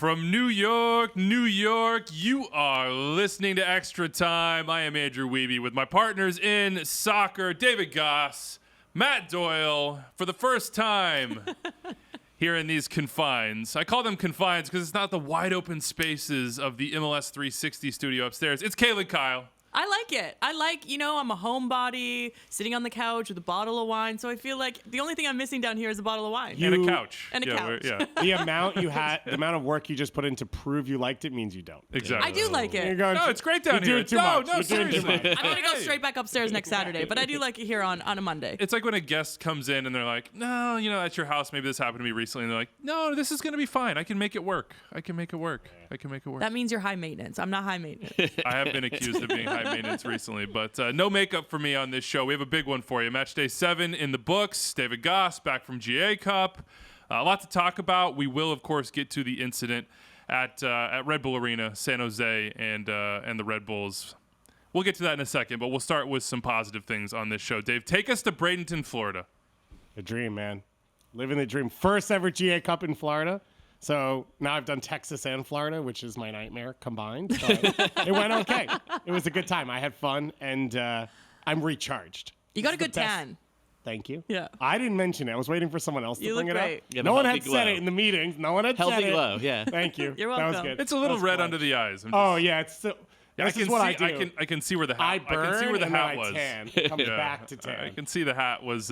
From New York, you are listening to Extra Time. I am Andrew Wiebe with my partners in soccer, David Goss, Matt Doyle, for the first time here in these confines. I call them confines because it's not the wide open spaces of the MLS 360 studio upstairs. It's Kayla Kyle. I like it. I'm a homebody, sitting on the couch with a bottle of wine. So I feel like the only thing I'm missing down here is a bottle of wine. And a couch. And a couch. The amount of work you just put in to prove you liked it means you don't. Exactly. I do like it. No, it's great down here. You're doing too much. No, seriously. I'm going to go straight back upstairs next Saturday, but I do like it here on a Monday. It's like when a guest comes in and they're like, no, at your house, maybe this happened to me recently. And they're like, no, this is going to be fine. I can make it work. That means you're high maintenance. I'm not high maintenance. I have been accused of being high maintenance recently, but no makeup for me on this show. We have a big one for you. Matchday 7 in the books. David Goss back from GA Cup. A lot to talk about. We will, of course, get to the incident at Red Bull Arena, San Jose, and the Red Bulls. We'll get to that in a second, but we'll start with some positive things on this show. Dave, take us to Bradenton, Florida. The dream, man. Living the dream. First ever GA Cup in Florida. So now I've done Texas and Florida, which is my nightmare combined. But it went okay. It was a good time. I had fun, and I'm recharged. You got a good tan. Thank you. Yeah. I didn't mention it. I was waiting for someone else to bring it great. up. No one had said it in the meetings. No one had said it. Healthy glow, yeah. Thank you. You're welcome. That was good. It's a little red close. under the eyes. It's still. I can what see. I do. I can see where the hat. I burn I can see where the and hat then was. I tan. It comes back to tan. I can see the hat was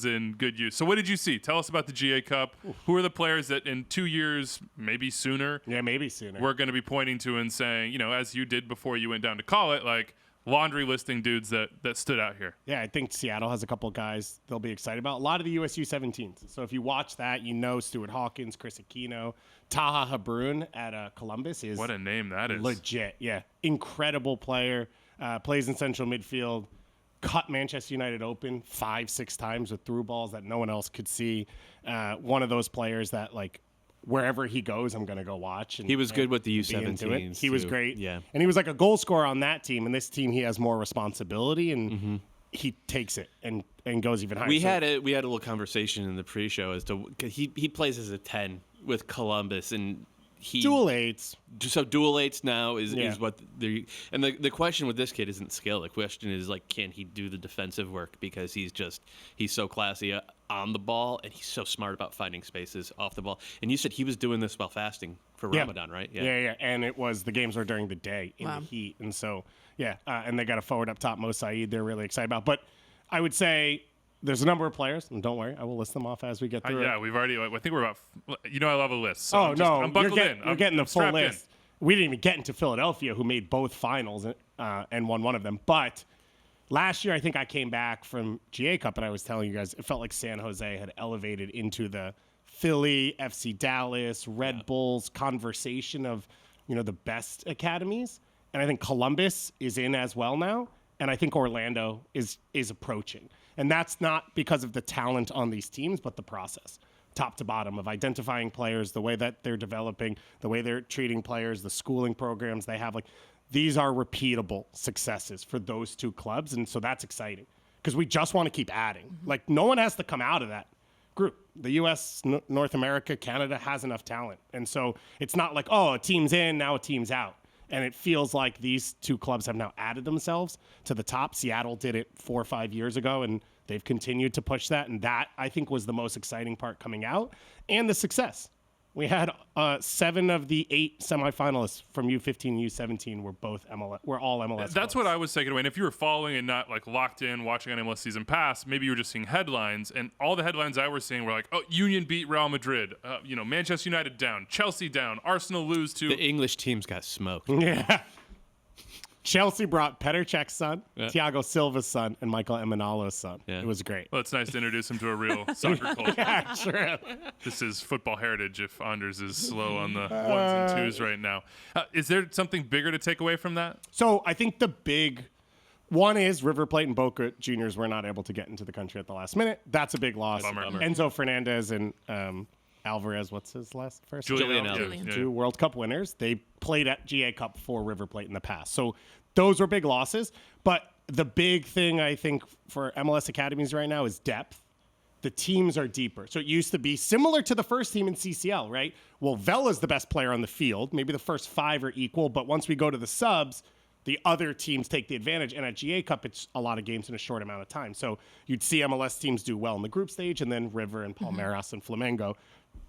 in good use. So what did you see? Tell us about the GA Cup. Who are the players that in 2 years, maybe sooner? Yeah, maybe sooner. We're going to be pointing to and saying, as you did before you went down to call it, like laundry listing dudes that stood out here. Yeah, I think Seattle has a couple of guys they'll be excited about. A lot of the USU 17s. So if you watch that, Stuart Hawkins, Chris Aquino, Taha Habrun at Columbus is what a name that is. Legit, yeah. Incredible player. Plays in central midfield. Cut Manchester United open 5-6 times with through balls that no one else could see. One of those players that, like, wherever he goes, I'm going to go watch. And, he was good with the U17s. He was great. Yeah. And he was like a goal scorer on that team. And this team, he has more responsibility, and he takes it and goes even higher. We had a little conversation in the pre-show as to he plays as a 10 with Columbus, and he dual eights. So dual eights now is what the question with this kid isn't skill. The question is, like, can he do the defensive work, because he's so classy on the ball, and he's so smart about finding spaces off the ball. And you said he was doing this while fasting for Ramadan, right? Yeah. And the games were during the day in the heat, and so and they got a forward up top, Mo Saeed. They're really excited about. But I would say there's a number of players, and don't worry, I will list them off as we get through. Yeah, we've already. I think we're about. I love a list. So I'm buckled in. You're getting the full list. In. We didn't even get into Philadelphia, who made both finals and won one of them. But last year, I think I came back from GA Cup, and I was telling you guys, it felt like San Jose had elevated into the Philly, FC Dallas, Red Bulls conversation of the best academies. And I think Columbus is in as well now, and I think Orlando is approaching. And that's not because of the talent on these teams, but the process, top to bottom, of identifying players, the way that they're developing, the way they're treating players, the schooling programs they have. Like, these are repeatable successes for those two clubs. And so that's exciting, because we just want to keep adding. Like, no one has to come out of that group. The U.S., North America, Canada has enough talent. And so it's not like, a team's in, now a team's out. And it feels like these two clubs have now added themselves to the top. Seattle did it 4 or 5 years ago, and they've continued to push that. And that, I think, was the most exciting part coming out. And the success. We had 7 of the 8 semifinalists from U15 and U17 were both MLS. We're all MLS. That's clubs. what I was taking away. And if you were following and not like locked in, watching on MLS season pass, maybe you were just seeing headlines. And all the headlines I were seeing were like, Union beat Real Madrid. Manchester United down, Chelsea down, Arsenal lose to. The English teams got smoked. Yeah. Chelsea brought Petr Cech's son, Thiago Silva's son, and Michael Emenalo's son. Yeah. It was great. Well, it's nice to introduce him to a real soccer culture. Yeah, sure. This is football heritage if Anders is slow on the ones and twos right now. Is there something bigger to take away from that? So I think the big one is River Plate and Boca Juniors were not able to get into the country at the last minute. That's a big loss. Bummer. Enzo Fernandez and Alvarez, what's his last first? Julian Alvarez. Yeah. 2 World Cup winners. They played at GA Cup for River Plate in the past. So those were big losses. But the big thing, I think, for MLS academies right now is depth. the teams are deeper. So it used to be similar to the first team in CCL, right? Well, Vela's the best player on the field. Maybe the first 5 are equal, but once we go to the subs, the other teams take the advantage. And at GA Cup, it's a lot of games in a short amount of time. So you'd see MLS teams do well in the group stage, and then River and Palmeiras and Flamengo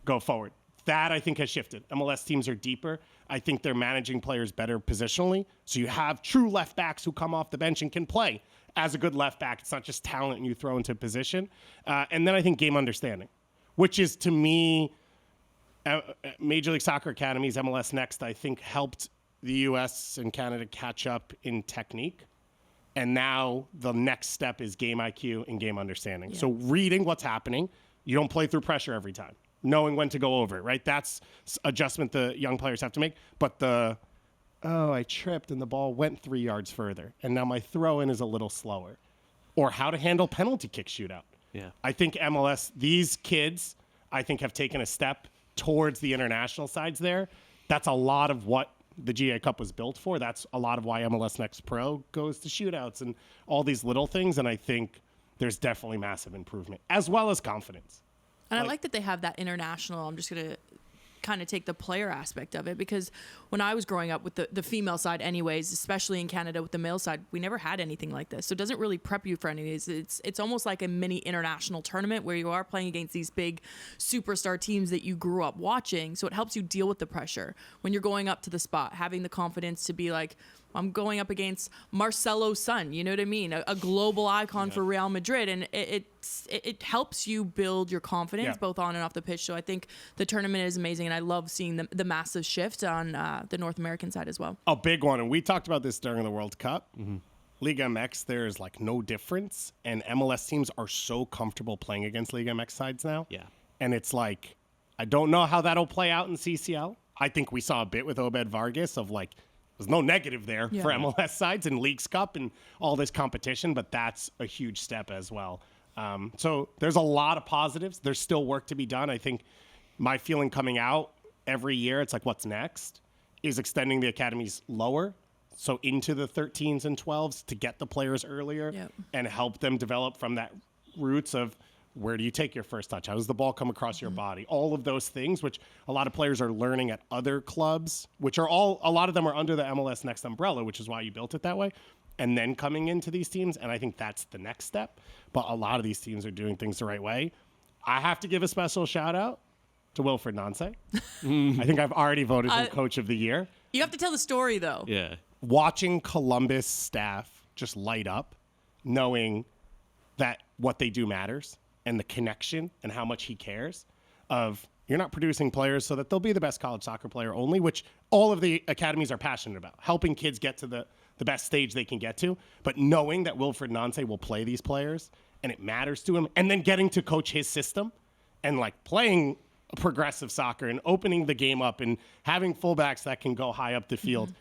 go forward. That, I think, has shifted. MLS teams are deeper. I think they're managing players better positionally. So you have true left backs who come off the bench and can play as a good left back. It's not just talent you throw into position. And then I think game understanding, which is, to me, Major League Soccer Academies, MLS Next, I think, helped the U.S. and Canada catch up in technique. And now the next step is game IQ and game understanding. Yeah. So reading what's happening, you don't play through pressure every time. Knowing when to go over it, right? That's adjustment the young players have to make. But I tripped and the ball went 3 yards further, and now my throw-in is a little slower. Or how to handle penalty kick shootout. Yeah. I think MLS, these kids, I think, have taken a step towards the international sides there. That's a lot of what the GA Cup was built for. That's a lot of why MLS Next Pro goes to shootouts and all these little things. And I think there's definitely massive improvement, as well as confidence. And I like that they have that international. I'm just going to kind of take the player aspect of it, because when I was growing up with the female side anyways, especially in Canada with the male side, we never had anything like this. So it doesn't really prep you for any of these. It's almost like a mini international tournament where you are playing against these big superstar teams that you grew up watching. So it helps you deal with the pressure when you're going up to the spot, having the confidence to be like, I'm going up against Marcelo's son, you know what I mean? A global icon for Real Madrid. And it helps you build your confidence both on and off the pitch. So I think the tournament is amazing, and I love seeing the massive shift on the North American side as well. A big one, and we talked about this during the World Cup. Liga MX, there's like no difference, and MLS teams are so comfortable playing against Liga MX sides now. Yeah. And it's like, I don't know how that'll play out in CCL. I think we saw a bit with Obed Vargas of like, there's no negative there for MLS sides and Leagues Cup and all this competition, but that's a huge step as well. So there's a lot of positives. There's still work to be done. I think my feeling coming out every year, it's like, what's next, is extending the academies lower, so into the 13s and 12s to get the players earlier and help them develop from that roots of, where do you take your first touch? How does the ball come across your body? All of those things, which a lot of players are learning at other clubs, which are a lot of them are under the MLS Next umbrella, which is why you built it that way. And then coming into these teams, and I think that's the next step. But a lot of these teams are doing things the right way. I have to give a special shout out to Wilfred Nance. I think I've already voted him Coach of the Year. You have to tell the story, though. Yeah. Watching Columbus staff just light up, knowing that what they do matters, and the connection and how much he cares of, you're not producing players so that they'll be the best college soccer player only, which all of the academies are passionate about, helping kids get to the best stage they can get to, but knowing that Wilfred Nance will play these players and it matters to him, and then getting to coach his system and like playing progressive soccer and opening the game up and having fullbacks that can go high up the field.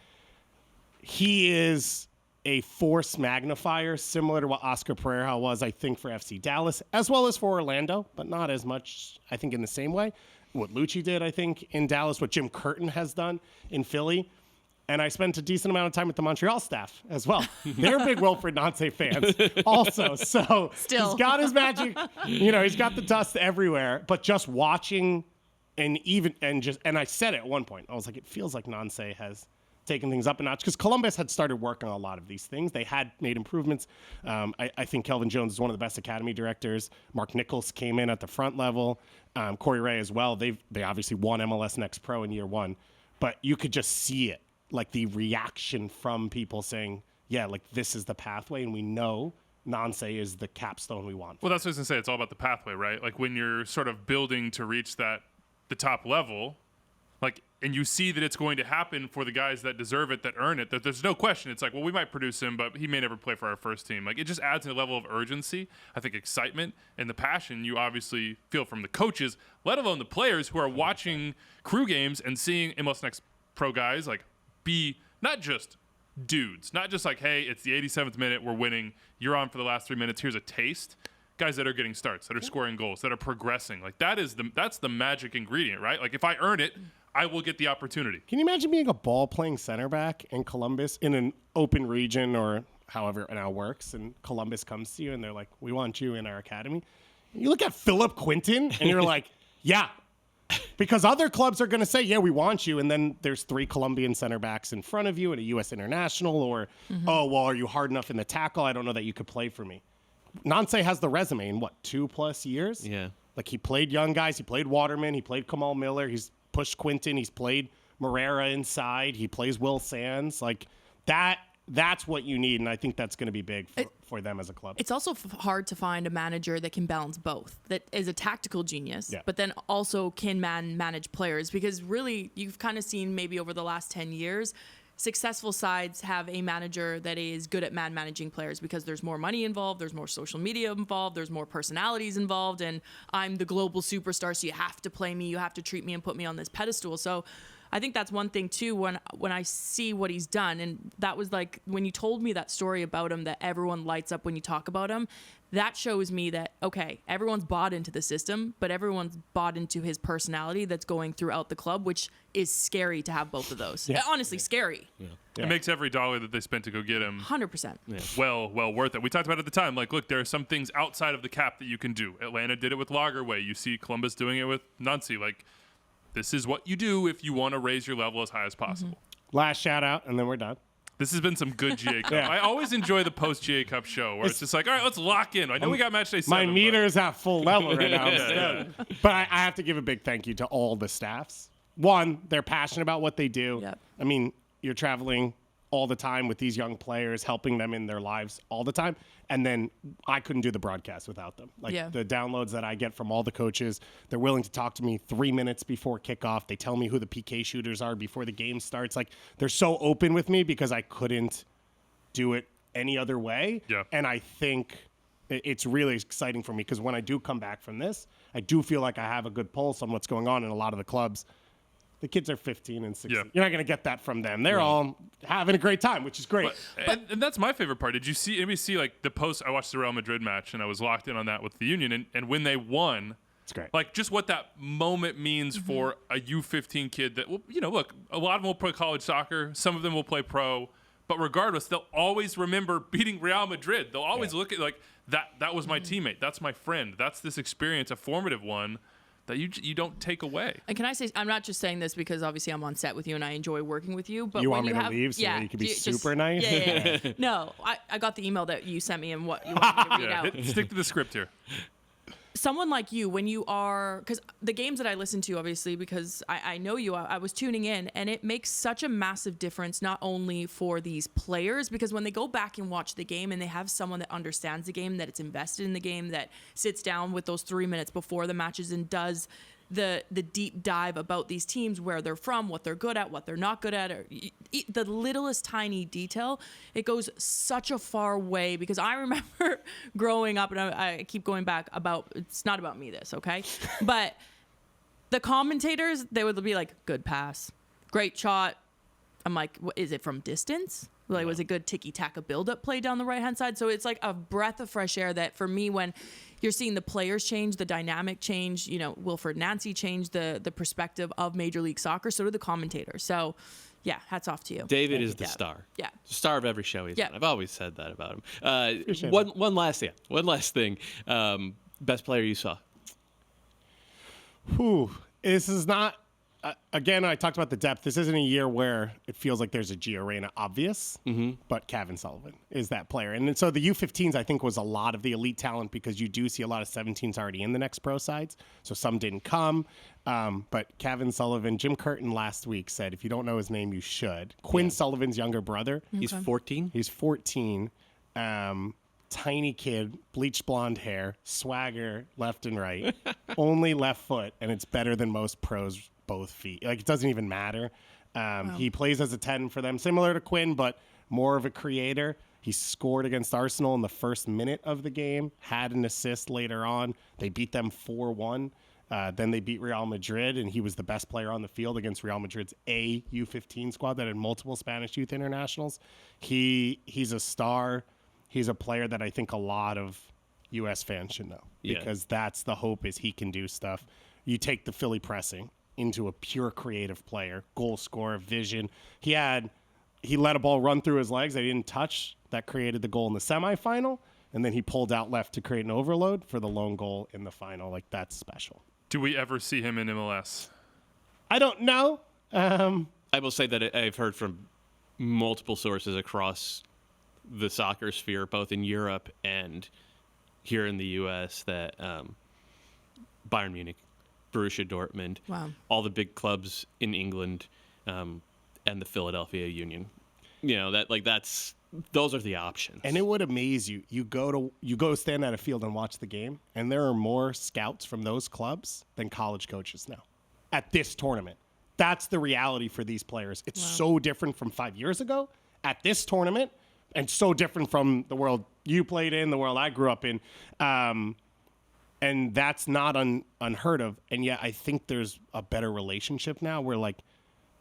He is a force magnifier, similar to what Oscar Pereira was, I think, for FC Dallas, as well as for Orlando, but not as much, I think, in the same way. What Lucci did, I think, in Dallas, what Jim Curtin has done in Philly. And I spent a decent amount of time with the Montreal staff as well. They're big Wilfred Nance fans also. So he's got his magic, he's got the dust everywhere, but just watching and I said it at one point, I was like, it feels like Nance has taking things up a notch, because Columbus had started working on a lot of these things. They had made improvements. I think Kelvin Jones is one of the best academy directors. Mark Nichols came in at the front level. Corey Ray as well. They obviously won MLS Next Pro in year one, but you could just see it, like the reaction from people saying, yeah, like this is the pathway, and we know Nance is the capstone we want. Well, that's what I was going to say. It's all about the pathway, right? Like when you're sort of building to reach the top level, like, and you see that it's going to happen for the guys that deserve it, that earn it, that there's no question. It's like, well, we might produce him, but he may never play for our first team. Like, it just adds a level of urgency, I think, excitement, and the passion you obviously feel from the coaches, let alone the players who are watching crew games and seeing MLS Next Pro guys, like, be not just dudes, not just like, hey, it's the 87th minute, we're winning, you're on for the last 3 minutes, here's a taste. Guys that are getting starts, that are scoring goals, that are progressing. Like, that's the magic ingredient, right? Like, if I earn it, I will get the opportunity. Can you imagine being a ball-playing center back in Columbus in an open region, or however it now works, and Columbus comes to you and they're like, we want you in our academy? You look at Philip Quinton, and you're like, yeah. Because other clubs are going to say, yeah, we want you. And then there's 3 Colombian center backs in front of you at a U.S. international. Or, oh, well, are you hard enough in the tackle? I don't know that you could play for me. Nance has the resume in, 2+ years? Yeah. Like, he played young guys. He played Waterman. He played Kamal Miller. He's pushed Quinton. He's played Morera inside. He plays Will Sands. Like, that's what you need, and I think that's going to be big for them as a club. It's also hard to find a manager that can balance both, that is a tactical genius, but then also can manage players, because really you've kind of seen maybe over the last 10 years, successful sides have a manager that is good at managing players because there's more money involved, there's more social media involved, there's more personalities involved, and I'm the global superstar, so you have to play me, you have to treat me and put me on this pedestal. So I think that's one thing too, when I see what he's done, and that was like when you told me that story about him, that everyone lights up when you talk about him, that shows me that, okay, everyone's bought into the system, but everyone's bought into his personality that's going throughout the club, which is scary to have both of those. Honestly, scary. It makes every dollar that they spent to go get him 100%. well worth it. We talked about it at the time. Like, look, there are some things outside of the cap that you can do. Atlanta did it with Lagerwey. You see Columbus doing it with Nancy. Like, this is what you do if you want to raise your level as high as possible. Last shout out, and then we're done. This has been some good GA Cup. I always enjoy the post GA Cup show where it's just like, all right, let's lock in. I know we got Matchday 7. My meter is at full level right now. But I have to give a big thank you to all the staffs. One, they're passionate about what they do. Yep. I mean, you're traveling all the time with these young players, helping them in their lives all the time. And then I couldn't do the broadcast without them. Like the downloads that I get from all the coaches, they're willing to talk to me 3 minutes before kickoff. They tell me who the PK shooters are before the game starts. Like, they're so open with me because I couldn't do it any other way. Yeah. And I think it's really exciting for me because when I do come back from this, I do feel like I have a good pulse on what's going on in a lot of the clubs. The kids are 15 and 16. You're not going to get that from them. They're all having a great time, which is great. And that's my favorite part. Did you see anybody see like the post? I watched the Real Madrid match and I was locked in on that with the Union. And when they won, it's great. Like, just what that moment means for a U15 kid that, well, you know, look, a lot of them will play college soccer. Some of them will play pro. But regardless, they'll always remember beating Real Madrid. They'll always look at like that was my teammate. That's my friend. That's this experience, a formative one that you don't take away. And can I say, I'm not just saying this because obviously I'm on set with you and I enjoy working with you, but you when want me to leave so you can be super nice? Yeah. No, I got the email that you sent me and what you want me to read out. Stick to the script here. Someone like you, when you are, because the games that I listen to, obviously, because I know you, I was tuning in, and it makes such a massive difference, not only for these players, because when they go back and watch the game and they have someone that understands the game, that it's invested in the game, that sits down with those 3 minutes before the matches and does the deep dive about these teams, where they're from, what they're good at, what they're not good at, or the littlest tiny detail, it goes such a far way. Because I remember growing up, and I keep going back about, it's not about me this, okay? But the commentators, they would be like, good pass, great shot. I'm like, what, is it from distance? Like, was it good tiki-taka build-up play down the right-hand side? So it's like a breath of fresh air that, for me, when you're seeing the players change, the dynamic change, you know, Wilfred Nancy change the perspective of Major League Soccer, so do the commentators. So, yeah, hats off to you. David is the star. Yeah. The star of every show he's on. I've always said that about him. One last thing. Best player you saw? This is not... again, I talked about the depth. This isn't a year where it feels like there's a Gio Reyna obvious, but Kevin Sullivan is that player. And so the U15s, I think, was a lot of the elite talent because you do see a lot of 17s already in the next pro sides. So some didn't come. But Kevin Sullivan, Jim Curtin last week said, if you don't know his name, you should. Quinn Sullivan's younger brother. He's 14? He's 14. Tiny kid, bleached blonde hair, swagger left and right, only left foot, and it's better than most pros both feet. Like, it doesn't even matter. He plays as a 10 for them, similar to Quinn, but more of a creator. He scored against Arsenal in the first minute of the game, had an assist later on. They beat them 4-1. Then they beat Real Madrid, and he was the best player on the field against Real Madrid's U15 squad that had multiple Spanish youth internationals. He's a star. He's a player that I think a lot of U.S. fans should know because that's the hope, is he can do stuff. You take the Philly pressing into a pure creative player, goal scorer, vision. He let a ball run through his legs that he didn't touch. That created the goal in the semifinal. and then he pulled out left to create an overload for the lone goal in the final. Like, that's special. Do we ever see him in MLS? I don't know. I will say that I've heard from multiple sources across the soccer sphere, both in Europe and here in the U.S., that Bayern Munich, Borussia Dortmund, all the big clubs in England, and the Philadelphia Union, those are the options. And it would amaze you. You go stand at a field and watch the game, and there are more scouts from those clubs than college coaches now at this tournament. That's the reality for these players. It's so different from 5 years ago at this tournament, and so different from the world you played in, the world I grew up in. And that's not unheard of. And yet I think there's a better relationship now where, like,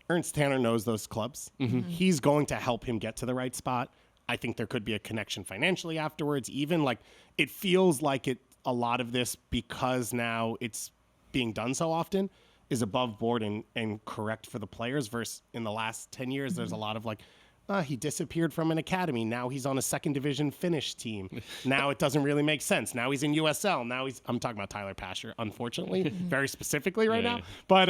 Ernst Tanner knows those clubs. Mm-hmm. He's going to help him get to the right spot. I think there could be a connection financially afterwards. Even, like, it feels like a lot of this, because now it's being done so often, is above board and correct for the players, versus in the last 10 years, there's a lot of, like, he disappeared from an academy. Now he's on a second division Finnish team. Now it doesn't really make sense. Now he's in USL. Now I'm talking about Tyler Pasher, unfortunately, very specifically right now. But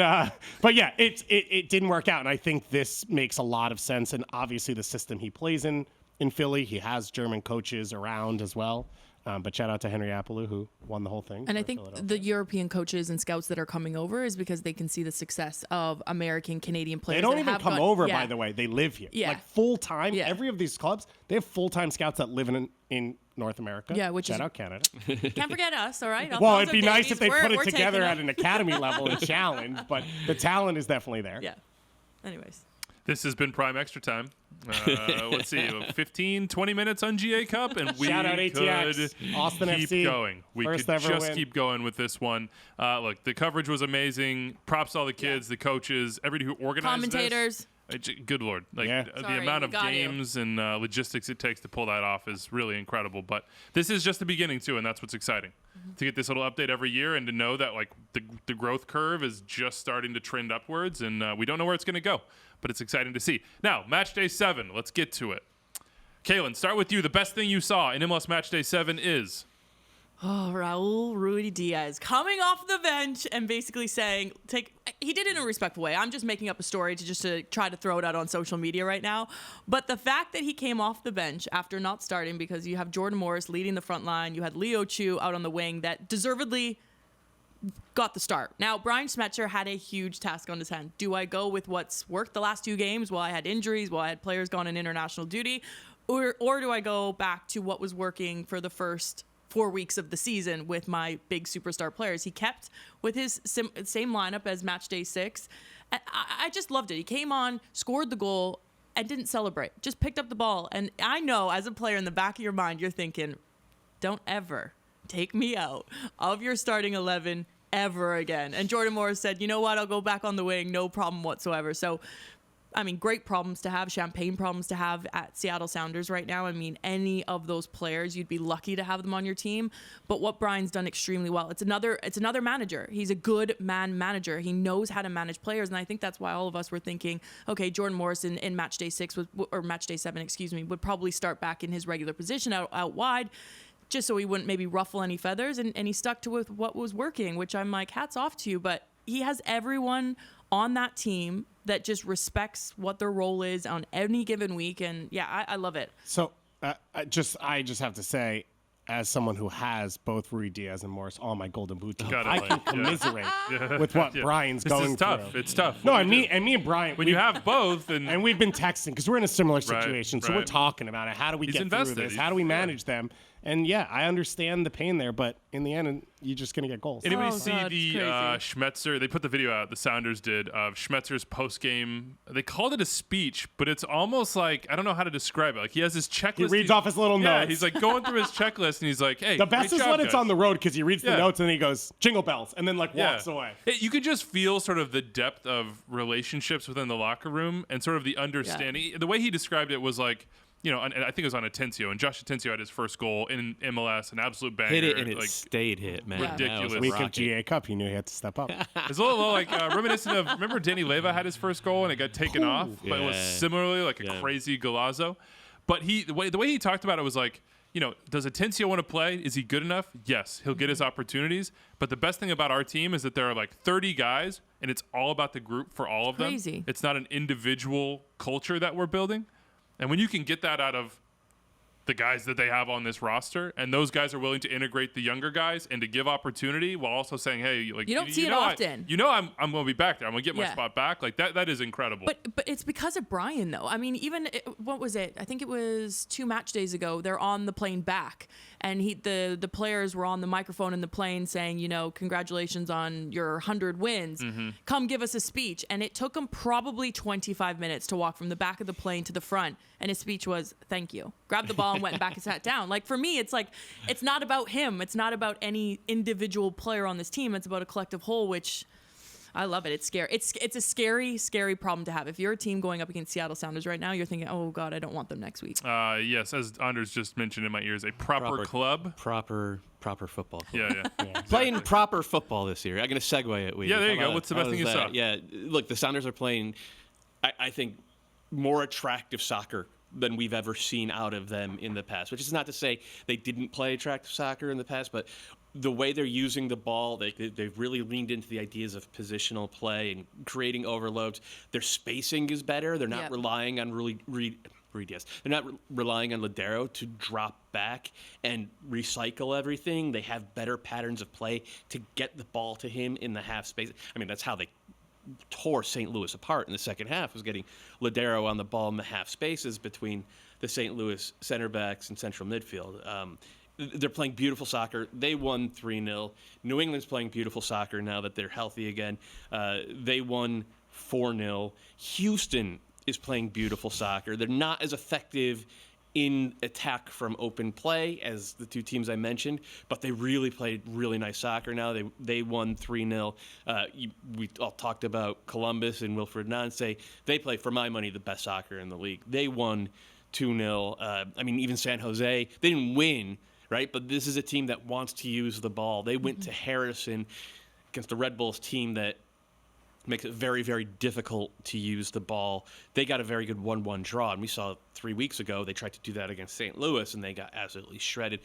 yeah, it didn't work out. And I think this makes a lot of sense. And obviously the system he plays in Philly, he has German coaches around as well. But shout out to Henry Apollo, who won the whole thing. And I think the European coaches and scouts that are coming over is because they can see the success of American, Canadian players. They don't even come over, by the way. They live here. Yeah. Like, full-time. Yeah. Every of these clubs, they have full-time scouts that live in North America. Yeah, which shout out Canada. Can't forget us, all right? Well, it'd be nice if they put it together at an academy level and challenge, but the talent is definitely there. Yeah. Anyways. This has been Prime Extra Time. Let's see, 15, 20 minutes on GA Cup, and we Shout out could ATX, Austin keep FC, going. We could just keep going with this one. Look, the coverage was amazing. Props to all the kids, the coaches, everybody who organized commentators. This. Good Lord. The Sorry, amount of games and logistics it takes to pull that off is really incredible. But this is just the beginning, too, and that's what's exciting. To get this little update every year and to know that, like, the growth curve is just starting to trend upwards, and we don't know where it's going to go. But it's exciting to see. Now, Matchday 7, let's get to it. Kaylin, start with you. The best thing you saw in MLS Matchday 7 is? Raul Ruidiaz coming off the bench and basically saying, he did it in a respectful way. I'm just making up a story to try to throw it out on social media right now. But the fact that he came off the bench after not starting, because you have Jordan Morris leading the front line, you had Leo Chu out on the wing that deservedly got the start. Now, Brian Schmetzer had a huge task on his hand. Do I go with what's worked the last 2 games while I had injuries, while I had players gone on international duty, or do I go back to what was working for the first 4 weeks of the season with my big superstar players? He kept with his same lineup as match day 6. And I just loved it. He came on, scored the goal, and didn't celebrate. Just picked up the ball. And I know, as a player, in the back of your mind, you're thinking, don't ever take me out of your starting 11 ever again. And Jordan Morris said, you know what, I'll go back on the wing, no problem whatsoever. So, I mean, great problems to have, champagne problems to have at Seattle Sounders right now. I mean, any of those players, you'd be lucky to have them on your team. But what Brian's done extremely well, it's another manager. He's a good man manager. He knows how to manage players. And I think that's why all of us were thinking, okay, Jordan Morris in match day 6 or match day 7, would probably start back in his regular position out wide, just so he wouldn't maybe ruffle any feathers. And he stuck to with what was working, which I'm like, hats off to you. But he has everyone on that team that just respects what their role is on any given week. And yeah, I love it. So I just have to say, as someone who has both Ruidiaz and Morris on my Golden Boot team, I can commiserate with what Brian's going through. It's tough. No, and me and Brian. When you have both. And we've been texting because we're in a similar situation. So we're talking about it. How do we get through this? How do we manage them? And yeah, I understand the pain there, but in the end, you're just going to get goals. Anybody see the Schmetzer? They put the video out, the Sounders did, of Schmetzer's post-game. They called it a speech, but it's almost like, I don't know how to describe it. Like, he has his checklist. He reads off his little notes. Yeah, he's like going through his checklist, and he's like, hey, the best is when it's on the road, because he reads the notes, and he goes, jingle bells, and then like walks away. You could just feel sort of the depth of relationships within the locker room and sort of the understanding. Yeah. The way he described it was like, you know, and I think it was on Atencio, and Josh Atencio had his first goal in MLS, an absolute banger. Hit it, and it stayed hit, man. Ridiculous. Week of GA Cup, he knew he had to step up. It's a little like reminiscent of, remember Danny Leyva had his first goal, and it got taken off, but it was similarly like a crazy golazo. But the way he talked about it was like, does Atencio want to play? Is he good enough? Yes, he'll get his opportunities. But the best thing about our team is that there are like 30 guys, and it's all about the group for all of them. Crazy. It's not an individual culture that we're building. And when you can get that out of the guys that they have on this roster, and those guys are willing to integrate the younger guys and to give opportunity while also saying, hey, like you don't see it often. I'm going to be back there. I'm going to get my spot back. Like that is incredible. But it's because of Brian, though. I mean, what was it? I think it was 2 match days ago. They're on the plane back, and the players were on the microphone in the plane saying, congratulations on your 100 wins. Mm-hmm. Come give us a speech. And it took him probably 25 minutes to walk from the back of the plane to the front. And his speech was, thank you. Grabbed the ball and went back and sat down. Like, for me, it's like, it's not about him. It's not about any individual player on this team. It's about a collective whole, which I love it. It's scary. It's a scary, scary problem to have. If you're a team going up against Seattle Sounders right now, you're thinking, oh, God, I don't want them next week. Yes, as Anders just mentioned in my ears, a proper club. Proper football club. Yeah. Exactly. Playing proper football this year. I'm going to segue it. Yeah, there you go. What's the best thing you saw? Yeah, look, the Sounders are playing, I think, more attractive soccer than we've ever seen out of them in the past, which is not to say they didn't play attractive soccer in the past, but the way they're using the ball, they've really leaned into the ideas of positional play and creating overloads. Their spacing is better. They're not relying on They're not relying on Ladero to drop back and recycle everything. They have better patterns of play to get the ball to him in the half space. I mean, that's how they tore St. Louis apart in the second half, was getting Ladero on the ball in the half spaces between the St. Louis center backs and central midfield. They're playing beautiful soccer. They won 3-0. New England's playing beautiful soccer now that they're healthy again. They won 4-0. Houston is playing beautiful soccer. They're not as effective in attack from open play as the two teams I mentioned, but they really played really nice soccer now. They won 3-0. We all talked about Columbus and Wilfred Nancy. They play, for my money, the best soccer in the league. They won 2-0. I mean, even San Jose, they didn't win, right? But this is a team that wants to use the ball. They went to Harrison against the Red Bulls team that makes it very, very difficult to use the ball. They got a very good 1-1 draw, and we saw 3 weeks ago they tried to do that against St. Louis, and they got absolutely shredded.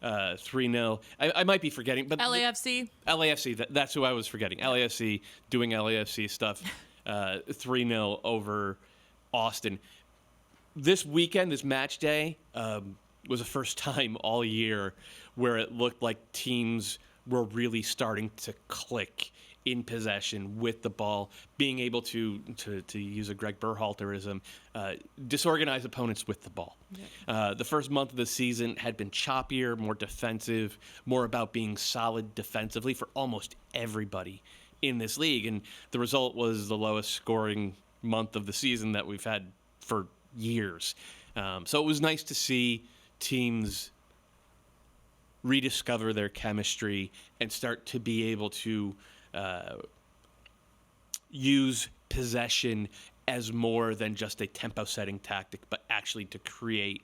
3-0. I might be forgetting, but LAFC. That's who I was forgetting. LAFC doing LAFC stuff. 3-0 over Austin. This weekend, this match day, was the first time all year where it looked like teams were really starting to click in possession with the ball, being able to use a Greg Berhalterism, disorganize opponents with the ball. Yeah. The first month of the season had been choppier, more defensive, more about being solid defensively for almost everybody in this league. And the result was the lowest scoring month of the season that we've had for years. So it was nice to see teams rediscover their chemistry and start to be able to use possession as more than just a tempo-setting tactic, but actually to create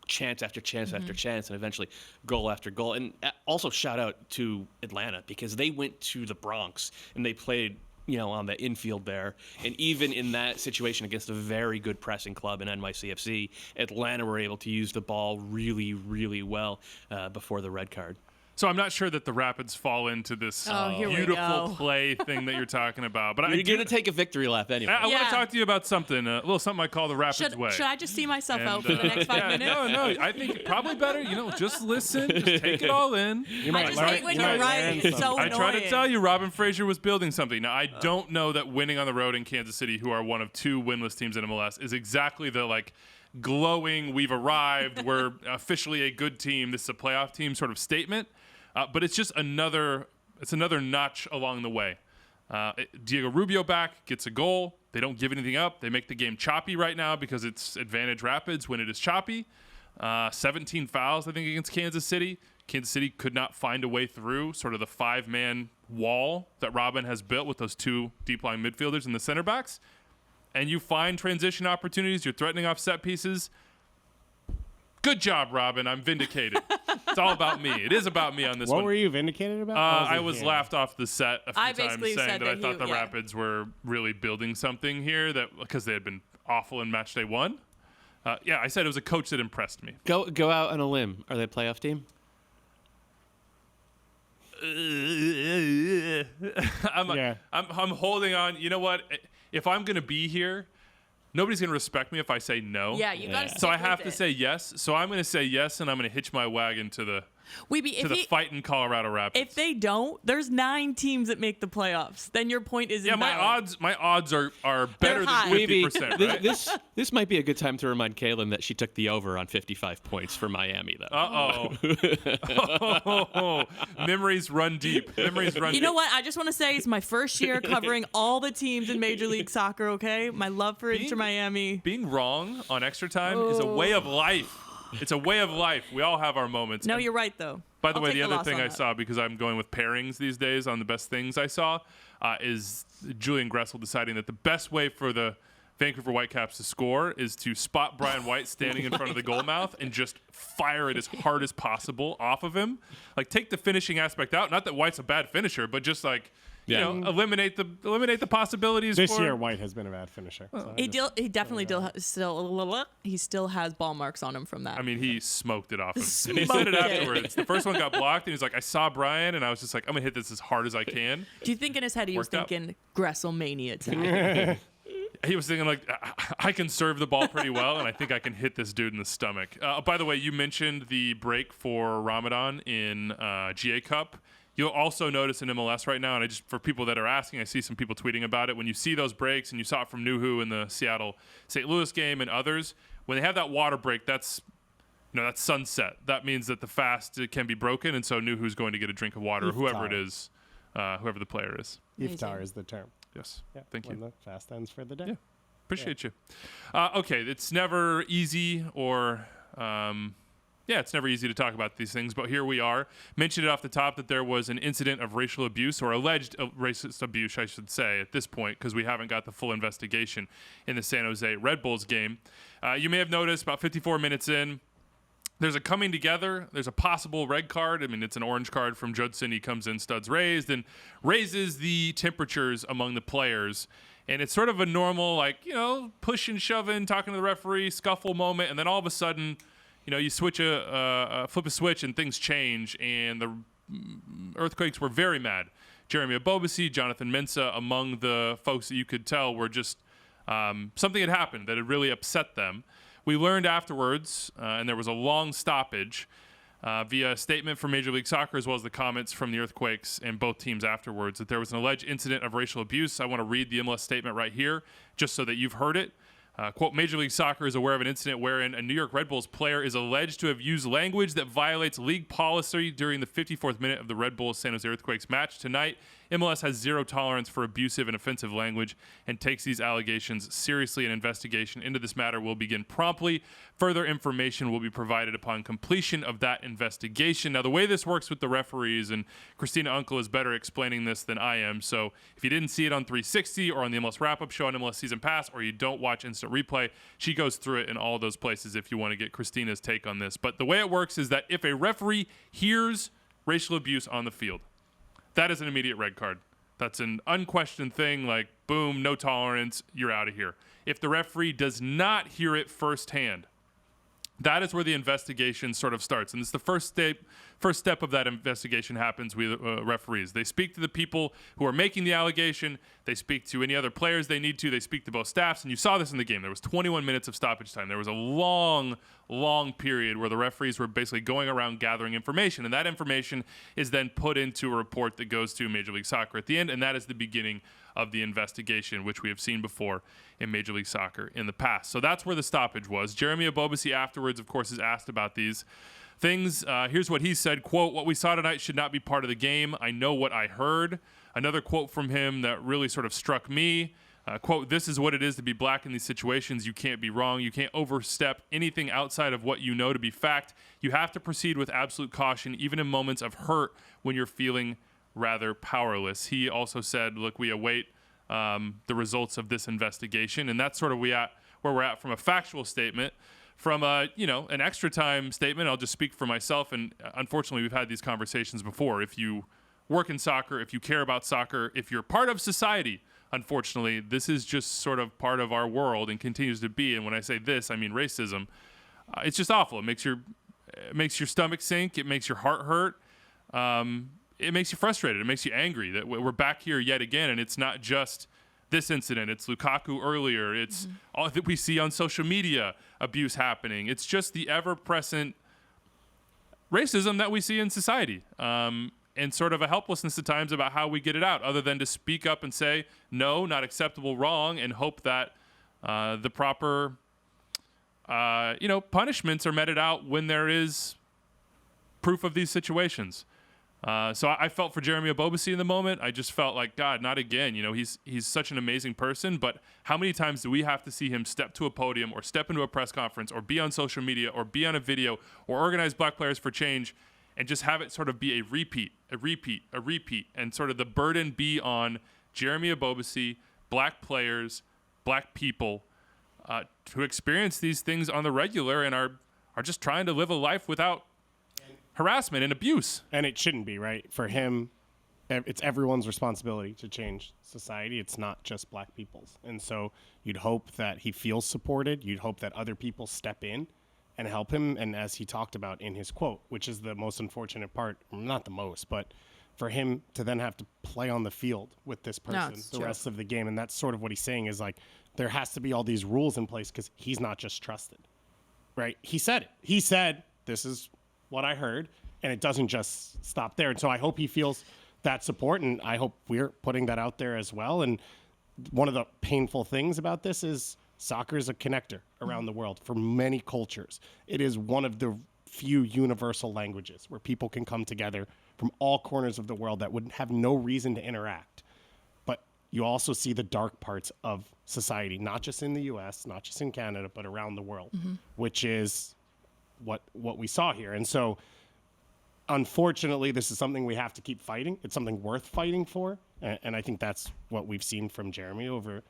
chance after chance after chance and eventually goal after goal. And also shout out to Atlanta, because they went to the Bronx and they played, on the infield there. And even in that situation against a very good pressing club in NYCFC, Atlanta were able to use the ball really, really well before the red card. So I'm not sure that the Rapids fall into this beautiful play thing that you're talking about. But you're going to take a victory lap anyway. I want to talk to you about something, a little something I call the Rapids way. Should I just see myself out for the next 5 minutes? No. I think probably better, just listen, just take it all in. I just hate when you're right. It's so annoying. I try to tell you, Robin Fraser was building something. Now, I don't know that winning on the road in Kansas City, who are one of 2 winless teams in MLS, is exactly the, glowing, we've arrived, we're officially a good team, this is a playoff team sort of statement. But it's just another notch along the way. Diego Rubio back, gets a goal. They don't give anything up. They make the game choppy right now because it's advantage Rapids when it is choppy. 17 fouls, I think, against Kansas City. Kansas City could not find a way through sort of the 5-man wall that Robin has built with those 2 deep-lying midfielders and the center backs. And you find transition opportunities. You're threatening off set pieces. Good job, Robin. I'm vindicated. It's all about me. It is about me on this one. What were you vindicated about? I was laughed off the set a few times saying that I thought the yeah. Rapids were really building something here, that because they had been awful in Matchday 1. Yeah, I said it was a coach that impressed me. Go out on a limb. Are they a playoff team? I'm holding on. You know what? If I'm going to be here, nobody's going to respect me if I say no. Yeah, you got to. So I have to say yes. So I'm going to say yes, and I'm going to hitch my wagon to the fight in Colorado Rapids. If they don't, there's 9 teams that make the playoffs. Then your point is invalid. my odds are better than 50%. Right? This might be a good time to remind Kaylin that she took the over on 55 points for Miami, though. Memories run deep. You know what? I just want to say it's my first year covering all the teams in Major League Soccer. Okay, my love for Inter Miami. Being wrong on extra time is a way of life. It's a way of life. We all have our moments. No, you're right, though. By the way, the other thing I saw, because I'm going with pairings these days on the best things I saw, is Julian Gressel deciding that the best way for the Vancouver Whitecaps to score is to spot Brian White standing in front of the goal mouth and just fire it as hard as possible off of him. Like, take the finishing aspect out. Not that White's a bad finisher, but just like... Yeah. Eliminate the possibilities. This year, White has been a bad finisher. So he definitely still has ball marks on him from that. I mean, he smoked it off him. And he said it afterwards. The first one got blocked, and he's like, I saw Brian, and I was just like, I'm going to hit this as hard as I can. Do you think in his head he was thinking Gresselmania attack? He was thinking, like, I can serve the ball pretty well, and I think I can hit this dude in the stomach. By the way, you mentioned the break for Ramadan in GA Cup. You'll also notice in MLS right now, and for people that are asking, I see some people tweeting about it. When you see those breaks, and you saw it from Nuhu in the Seattle St. Louis game and others, when they have that water break, that's sunset. That means that the fast can be broken, and so Nuhu's going to get a drink of water, or whoever it is, whoever the player is. Iftar is the term. Yes. Yeah, thank you. When the fast ends for the day. Yeah. Appreciate you. Okay, it's never easy or... it's never easy to talk about these things, but here we are. Mentioned it off the top that there was an incident of racial abuse, or alleged racist abuse, I should say, at this point, because we haven't got the full investigation in the San Jose Red Bulls game. You may have noticed about 54 minutes in, there's a coming together. There's a possible red card. I mean, it's an orange card from Judson. He comes in, studs raised, and raises the temperatures among the players. And it's sort of a normal, push and shoving, talking to the referee, scuffle moment, and then all of a sudden... you switch flip a switch and things change, and the Earthquakes were very mad. Jeremy Abobasi, Jonathan Mensah, among the folks that you could tell were just something had happened that had really upset them. We learned afterwards, and there was a long stoppage via a statement from Major League Soccer as well as the comments from the Earthquakes and both teams afterwards, that there was an alleged incident of racial abuse. I want to read the MLS statement right here just so that you've heard it. Quote, Major League Soccer is aware of an incident wherein a New York Red Bulls player is alleged to have used language that violates league policy during the 54th minute of the Red Bulls San Jose Earthquakes match tonight. MLS has zero tolerance for abusive and offensive language and takes these allegations seriously. An investigation into this matter will begin promptly. Further information will be provided upon completion of that investigation. Now, the way this works with the referees, and Christina Unkel is better explaining this than I am, so if you didn't see it on 360 or on the MLS Wrap-Up Show on MLS Season Pass, or you don't watch Instant Replay, she goes through it in all those places if you want to get Christina's take on this. But the way it works is that if a referee hears racial abuse on the field, that is an immediate red card. That's an unquestioned thing, like, boom, no tolerance, you're out of here. If the referee does not hear it firsthand, that is where the investigation sort of starts. And it's the first step of that investigation happens with referees. They speak to the people who are making the allegation. They speak to any other players they need to. They speak to both staffs. And you saw this in the game. There was 21 minutes of stoppage time. There was a long period where the referees were basically going around gathering information. And that information is then put into a report that goes to Major League Soccer at the end. And that is the beginning of the investigation, which we have seen before in Major League Soccer in the past. So that's where the stoppage was. Jeremy Abobasi afterwards, of course, is asked about these things. Here's what he said, quote, "What we saw tonight should not be part of the game. I know what I heard." Another quote from him that really sort of struck me, quote, "This is what it is to be black in these situations. You can't be wrong. You can't overstep anything outside of what you know to be fact. You have to proceed with absolute caution, even in moments of hurt when you're feeling rather powerless." He also said, look, we await the results of this investigation. And that's sort of where we're at from a factual statement. From an extra time statement, I'll just speak for myself. And unfortunately, we've had these conversations before. If you work in soccer, if you care about soccer, if you're part of society, unfortunately, this is just sort of part of our world and continues to be. And when I say this, I mean racism. It's just awful. It makes your stomach sink. It makes your heart hurt. It makes you frustrated. It makes you angry that we're back here yet again. And it's not just this incident. It's Lukaku earlier. It's all that we see on social media, abuse happening. It's just the ever-present racism that we see in society. And sort of a helplessness at times about how we get it out, other than to speak up and say, no, not acceptable, wrong, and hope that the proper punishments are meted out when there is proof of these situations. So I felt for Jeremy Ebobisse in the moment. I just felt like, God, not again. He's such an amazing person, but how many times do we have to see him step to a podium or step into a press conference or be on social media or be on a video or organize Black Players for Change and just have it sort of be a repeat, and sort of the burden be on Jeremy Ebobisse, Black players, Black people, who experience these things on the regular and are just trying to live a life without harassment and abuse. And it shouldn't be, right? For him, it's everyone's responsibility to change society. It's not just Black people's. And so you'd hope that he feels supported. You'd hope that other people step in and help him. And as he talked about in his quote, which is the most unfortunate part, not the most, but for him to then have to play on the field with this person the rest of the game. And that's sort of what he's saying is like, there has to be all these rules in place because he's not just trusted, right? He said it. He said, this is what I heard, and it doesn't just stop there. And so I hope he feels that support, and I hope we're putting that out there as well. And one of the painful things about this is soccer is a connector around the world for many cultures. It is one of the few universal languages where people can come together from all corners of the world that would have no reason to interact. But you also see the dark parts of society, not just in the US, not just in Canada, but around the world, which is what we saw here. And so unfortunately, this is something we have to keep fighting. It's something worth fighting for. And I think that's what we've seen from Jeremy over,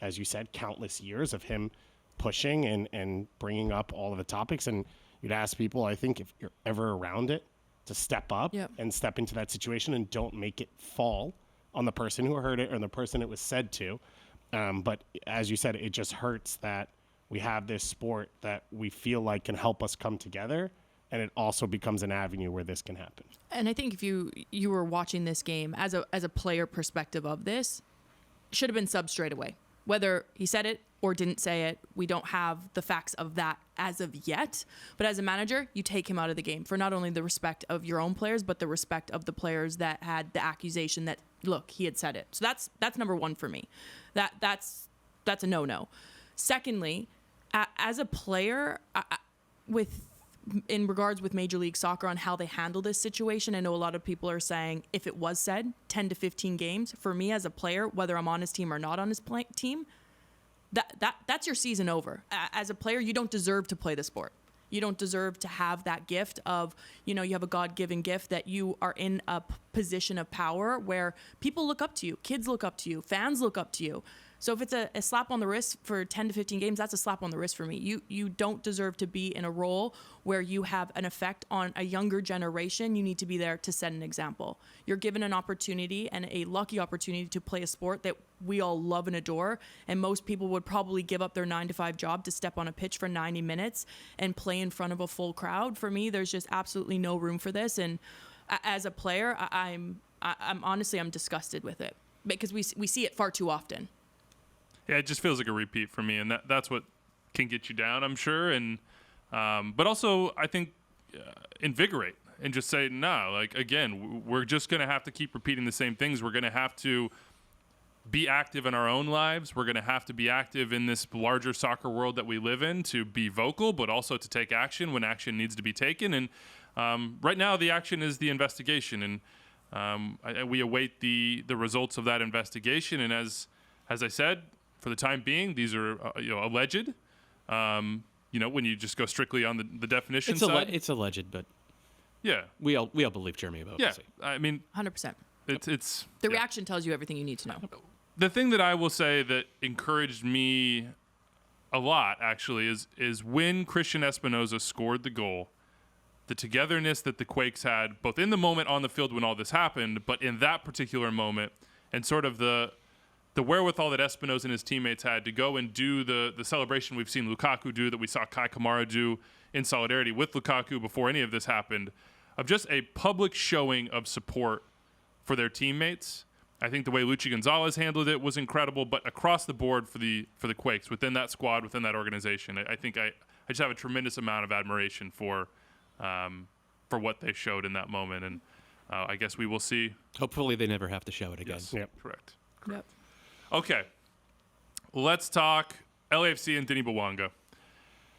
as you said, countless years of him pushing and bringing up all of the topics. And you'd ask people, I think, if you're ever around it, to step up and step into that situation and don't make it fall on the person who heard it or the person it was said to. But as you said, it just hurts that we have this sport that we feel like can help us come together, and it also becomes an avenue where this can happen. And I think if you were watching this game as a player perspective of this, should have been subbed straight away. Whether he said it or didn't say it, we don't have the facts of that as of yet. But as a manager, you take him out of the game for not only the respect of your own players, but the respect of the players that had the accusation that, look, he had said it. So that's number one for me. That's a no-no. Secondly, as a player, in regards with Major League Soccer on how they handle this situation, I know a lot of people are saying if it was said 10 to 15 games. For me as a player, whether I'm on his team or not on his team, that's your season over. As a player, you don't deserve to play the sport. You don't deserve to have that gift of, you have a God-given gift that you are in a position of power where people look up to you, kids look up to you, fans look up to you. So if it's a slap on the wrist for 10 to 15 games, that's a slap on the wrist for me. You don't deserve to be in a role where you have an effect on a younger generation. You need to be there to set an example. You're given an opportunity and a lucky opportunity to play a sport that we all love and adore. And most people would probably give up their 9-to-5 job to step on a pitch for 90 minutes and play in front of a full crowd. For me, there's just absolutely no room for this. And as a player, I'm honestly, I'm disgusted with it because we see it far too often. Yeah, it just feels like a repeat for me, and that's what can get you down, I'm sure. And but also, I think invigorate and just say, no, like again, we're just going to have to keep repeating the same things. We're going to have to be active in our own lives. We're going to have to be active in this larger soccer world that we live in, to be vocal, but also to take action when action needs to be taken. And right now, the action is the investigation, and we await the results of that investigation. And as I said, for the time being, these are alleged. When you just go strictly on the definition side, it's alleged, but yeah, we all believe Jeremy Ebobisse. Yeah, I mean, 100%. It's the reaction tells you everything you need to know. The thing that I will say that encouraged me a lot actually is when Christian Espinoza scored the goal, the togetherness that the Quakes had, both in the moment on the field when all this happened, but in that particular moment, and sort of the the wherewithal that Espinosa and his teammates had to go and do the celebration we've seen Lukaku do, that we saw Kai Kamara do in solidarity with Lukaku before any of this happened, of just a public showing of support for their teammates. I think the way Luchi Gonzalez handled it was incredible, but across the board for the Quakes, within that squad, within that organization, I think I just have a tremendous amount of admiration for what they showed in that moment, and I guess we will see. Hopefully they never have to show it again. Yes, Yep. correct. Yep. Okay, let's talk LAFC and Denis Bouanga.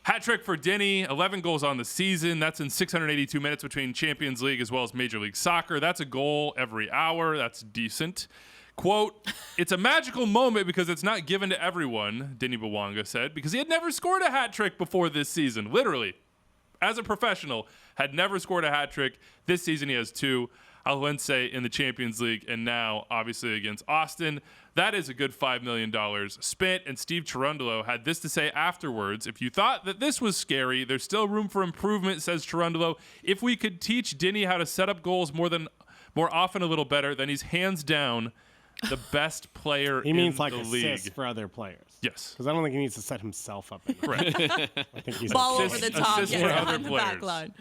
Hat trick for Denny, 11 goals on the season. That's in 682 minutes between Champions League as well as Major League Soccer. That's a goal every hour. That's decent. Quote, it's a magical moment because it's not given to everyone, Denis Bouanga said, because he had never scored a hat trick before this season. Literally, as a professional, had never scored a hat trick. This season he has 2. Alense in the Champions League, and now obviously against Austin. That is a good $5 million spent, and Steve Cherundolo had this to say afterwards. If you thought that this was scary, there's still room for improvement, says Cherundolo. If we could teach Denny how to set up goals more often a little better, then he's hands down the best player He means in like the assists league. for other players. Yes. Because I don't think he needs to set himself up. Right. I think he's Ball Assist- over the top, assist yes, for other behind the back players. line.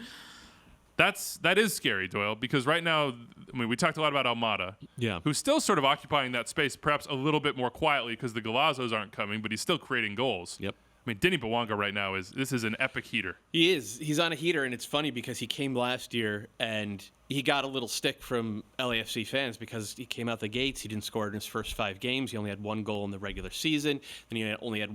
That is scary, Doyle, because right now, I mean, we talked a lot about Almada, Yeah. who's still sort of occupying that space, perhaps a little bit more quietly because the Galazos aren't coming, but he's still creating goals. Yep. I mean, Denis Bouanga right now is an epic heater. He is. He's on a heater, and it's funny because he came last year and he got a little stick from LAFC fans because he came out the gates. He didn't score in his first 5 games. He only had 1 goal in the regular season. Then he only had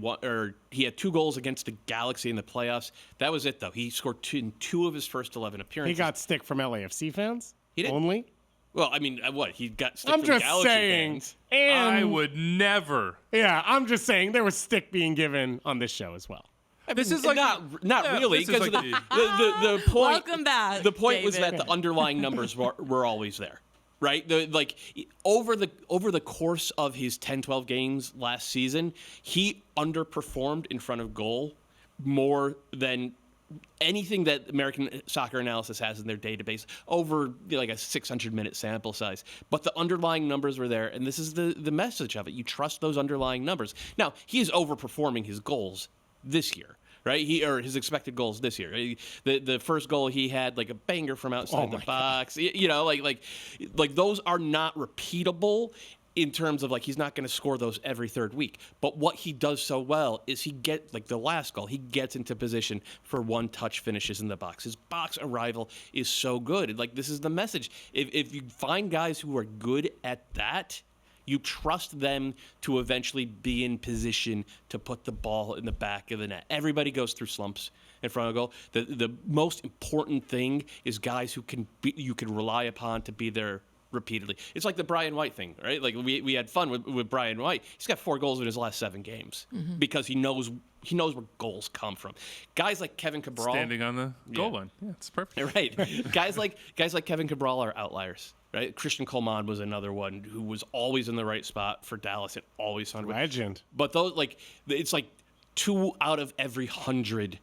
he had 2 goals against the Galaxy in the playoffs. That was it, though. He scored in 2 of his first 11 appearances. He got stick from LAFC fans? He did. Only? Well, I mean, what? He got stick I'm from just Galaxy saying. fans. And I would never. Yeah, I'm just saying there was stick being given on this show as well. This is like not yeah, really, this is because like the point. Welcome back, The point was David. that the underlying numbers were always there, right? Over the course of his 10-12 games last season, he underperformed in front of goal more than anything that American Soccer Analysis has in their database over like a 600-minute sample size. But the underlying numbers were there, and this is the message of it. You trust those underlying numbers. Now, he is overperforming his goals this year, right? His expected goals this year. The first goal he had like a banger from outside the box. You know, like those are not repeatable in terms of like he's not going to score those every third week. But what he does so well is he gets like the last goal, he gets into position for one-touch finishes in the box. His box arrival is so good. Like this is the message. If you find guys who are good at that, you trust them to eventually be in position to put the ball in the back of the net. Everybody goes through slumps in front of goal. The most important thing is guys who you can rely upon to be there repeatedly. It's like the Brian White thing, right? Like we had fun with Brian White. He's got 4 goals in his last 7 games because he knows where goals come from. Guys like Kevin Cabral standing on the goal line. Yeah, it's perfect. Right. guys like Kevin Cabral are outliers. Right, Christian Coleman was another one who was always in the right spot for Dallas and always found a way. Legend. But those it's like 2 out of every 100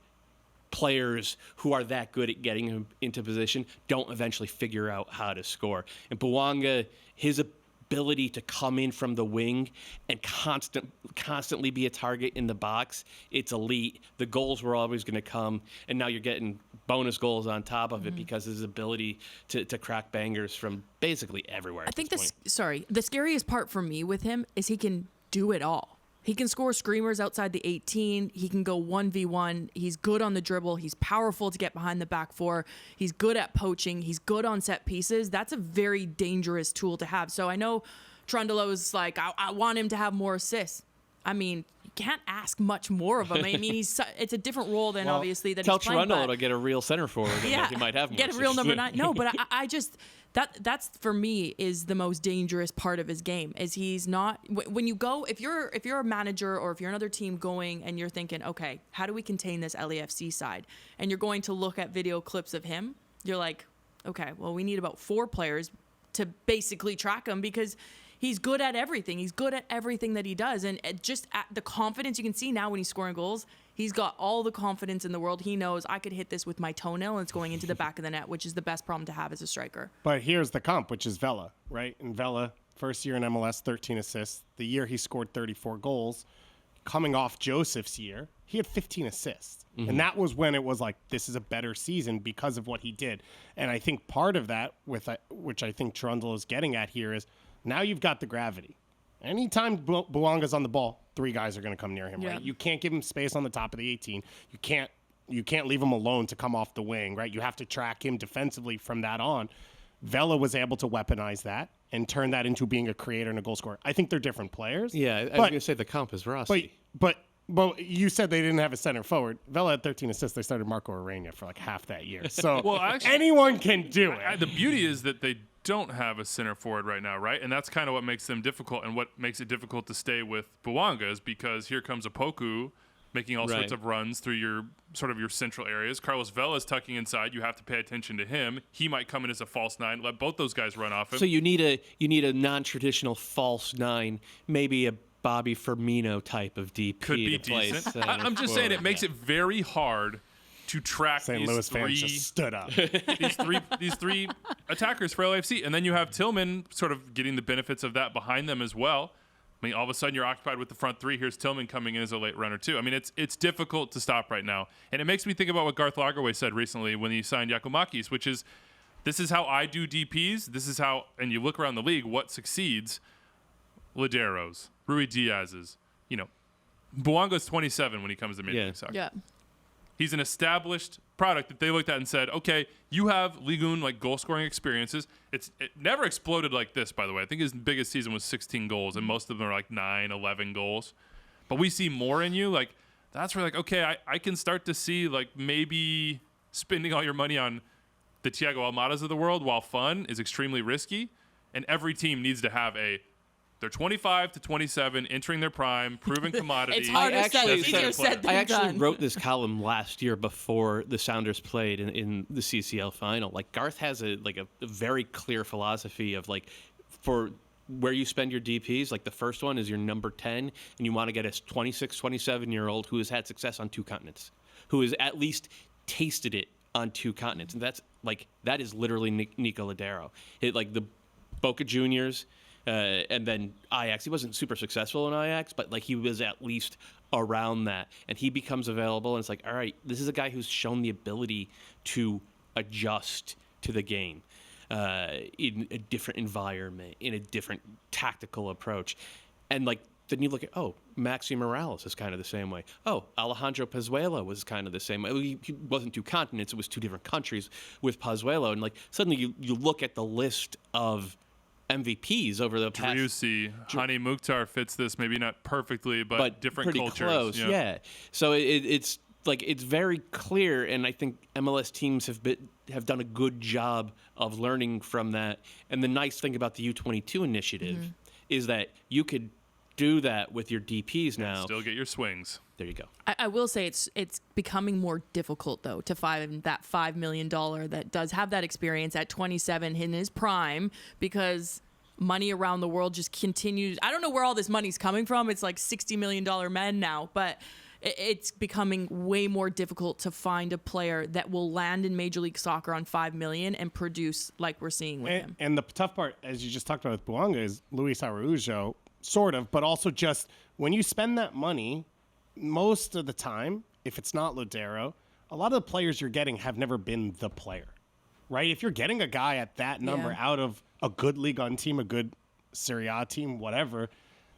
players who are that good at getting him into position don't eventually figure out how to score. And Bouanga, his ability to come in from the wing and constantly be a target in the box, it's elite. The goals were always going to come, and now you're getting bonus goals on top of it because his ability to crack bangers from basically everywhere. I think the scariest part for me with him is he can do it all. He can score screamers outside the 18. He can go 1v1. He's good on the dribble. He's powerful to get behind the back 4. He's good at poaching. He's good on set pieces. That's a very dangerous tool to have. So I know Trundolo's like, I want him to have more assists. I mean, you can't ask much more of him. I mean, it's a different role than obviously that tell he's playing. Trundolo to get a real center forward. Yeah, he might have more get a real assists. number 9. No, but I just that's for me is the most dangerous part of his game. Is he's not when you go if you're a manager or if you're another team going and you're thinking, okay, how do we contain this LAFC side? And you're going to look at video clips of him. You're like, okay, well, we need about 4 players to basically track him because he's good at everything. He's good at everything that he does. And just at the confidence you can see now when he's scoring goals, he's got all the confidence in the world. He knows I could hit this with my toenail and it's going into the back of the net, which is the best problem to have as a striker. But here's the comp, which is Vela, right? And Vela First year in MLS, 13 assists. The year he scored 34 goals. Coming off Joseph's year, he had 15 assists. And that was when it was like, this is a better season because of what he did. And I think part of that, which I think Trundle is getting at here, is now you've got the gravity. Anytime Bouanga's on the ball, 3 guys are going to come near him, right? You can't give him space on the top of the 18. You can't leave him alone to come off the wing, right? You have to track him defensively from that on. Vela was able to weaponize that and turn that into being a creator and a goal scorer. I think they're different players. Yeah, I was going to say the comp is Rossi. But you said they didn't have a center forward. Vela had 13 assists. They started Marco Arena for like half that year. So anyone can do it. The beauty is that they don't have a center forward right now, right? And that's kind of what makes them difficult, and what makes it difficult to stay with Bouanga is because here comes Opoku making all sorts of runs through your central areas. Carlos Vela's tucking inside. You have to pay attention to him. He might come in as a false 9. Let both those guys run off him. So you need a non-traditional false 9, maybe a Bobby Firmino type of DP. Could be decent. I'm just saying it makes it very hard to track St. Louis fans just stood up. these three attackers for LAFC. And then you have Tillman sort of getting the benefits of that behind them as well. I mean, all of a sudden you're occupied with the front 3. Here's Tillman coming in as a late runner too. I mean, it's difficult to stop right now. And it makes me think about what Garth Lagerwey said recently when he signed Giacomakis, which is, this is how I do DPs. This is how, and you look around the league, what succeeds. Laderos, Rui Diaz's, Bouanga's 27 when he comes to Major League Soccer. Yeah. He's an established product that they looked at and said, okay, you have Ligue 1 like goal scoring experiences. It never exploded like this, by the way. I think his biggest season was 16 goals, and most of them are like 9, 11 goals. But we see more in you. Like, that's where, like, okay, I can start to see, like, maybe spending all your money on the Thiago Almadas of the world, while fun, is extremely risky. And every team needs to have they're 25 to 27, entering their prime, proven commodity. It's harder said, easier said than I actually done. wrote this column last year before the Sounders played in the CCL final. Like, Garth has a very clear philosophy of, like, for where you spend your DPs. Like, the first one is your number 10, and you want to get a 26, 27-year-old who has had success on 2 continents, who has at least tasted it on 2 continents. And that is literally Nico Ladero. The Boca Juniors, and then Ajax. He wasn't super successful in Ajax, but he was at least around that. And he becomes available, and it's like, all right, this is a guy who's shown the ability to adjust to the game in a different environment, in a different tactical approach. And then you look at, Maxi Morales is kind of the same way. Alejandro Pozuelo was kind of the same way. He wasn't 2 continents, it was 2 different countries with Pozuelo. And suddenly you look at the list of MVPs over the past. Driussi, Hani Mukhtar fits this, maybe not perfectly, but different pretty cultures. Close, yeah. So it's very clear, and I think MLS teams have done a good job of learning from that. And the nice thing about the U22 initiative is that you could do that with your DPs now. And still get your swings. There you go. I will say it's becoming more difficult, though, to find that $5 million that does have that experience at 27 in his prime, because money around the world just continues. I don't know where all this money's coming from. It's like $60 million men now, but it's becoming way more difficult to find a player that will land in Major League Soccer on $5 million and produce like we're seeing with him. And the tough part, as you just talked about with Bouanga, is Luis Araujo, sort of, but also just when you spend that money, most of the time, if it's not Ladero, a lot of the players you're getting have never been the player, right? If you're getting a guy at that number out of a good Ligue 1 team, a good Serie A team, whatever,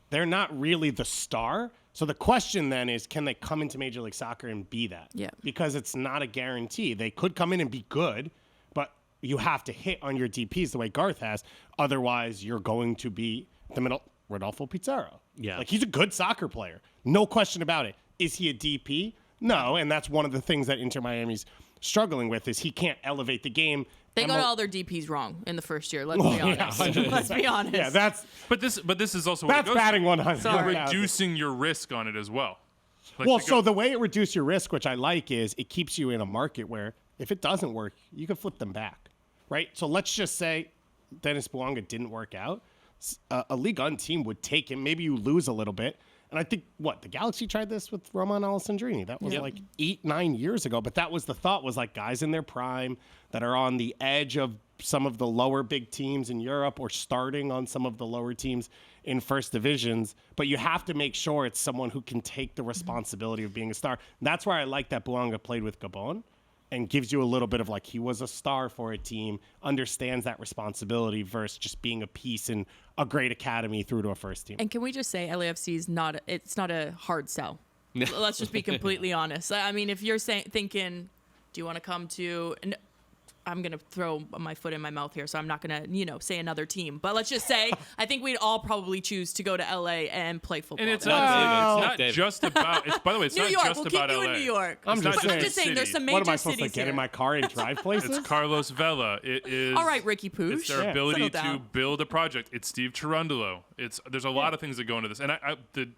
they're not really the star. So the question then is, can they come into Major League Soccer and be that? Yeah. Because it's not a guarantee. They could come in and be good, but you have to hit on your DPs the way Garth has. Otherwise, you're going to be the middle. Rodolfo Pizarro. Yeah. He's a good soccer player. No question about it. Is he a DP? No, and that's one of the things that Inter Miami's struggling with is he can't elevate the game. They got all their DPs wrong in the first year. Let's be honest. Let's be honest. Yeah, But this is also that's what it goes batting 100. You're reducing your risk on it as well. So the way it reduces your risk, which I like, is it keeps you in a market where if it doesn't work, you can flip them back, right? So let's just say Denis Bouanga didn't work out. A Ligue 1 team would take him. Maybe you lose a little bit. And I think, the Galaxy tried this with Roman Alessandrini. That was 8-9 years ago. But that was the thought, was guys in their prime that are on the edge of some of the lower big teams in Europe or starting on some of the lower teams in first divisions, but you have to make sure it's someone who can take the responsibility of being a star. And that's where I like that Bouanga played with Gabon and gives you a little bit of like he was a star for a team, understands that responsibility versus just being a piece in a great academy through to a first team. And can we just say LAFC is not a hard sell. Let's just be completely honest. I mean, if you're thinking, do you want to come to... I'm going to throw my foot in my mouth here, so I'm not going to, say another team. But let's just say, I think we'd all probably choose to go to LA and play football. And it's there. not just about, by the way, it's New not York. just We'll about keep you LA. in New York. I'm just saying there's some major what am I supposed cities to get here. in my car and drive places? It's Carlos Vela. It is. All right, Ricky Pooch. It's their ability Settle to down. build a project. It's Steve Cherundolo. There's a lot of things that go into this. And the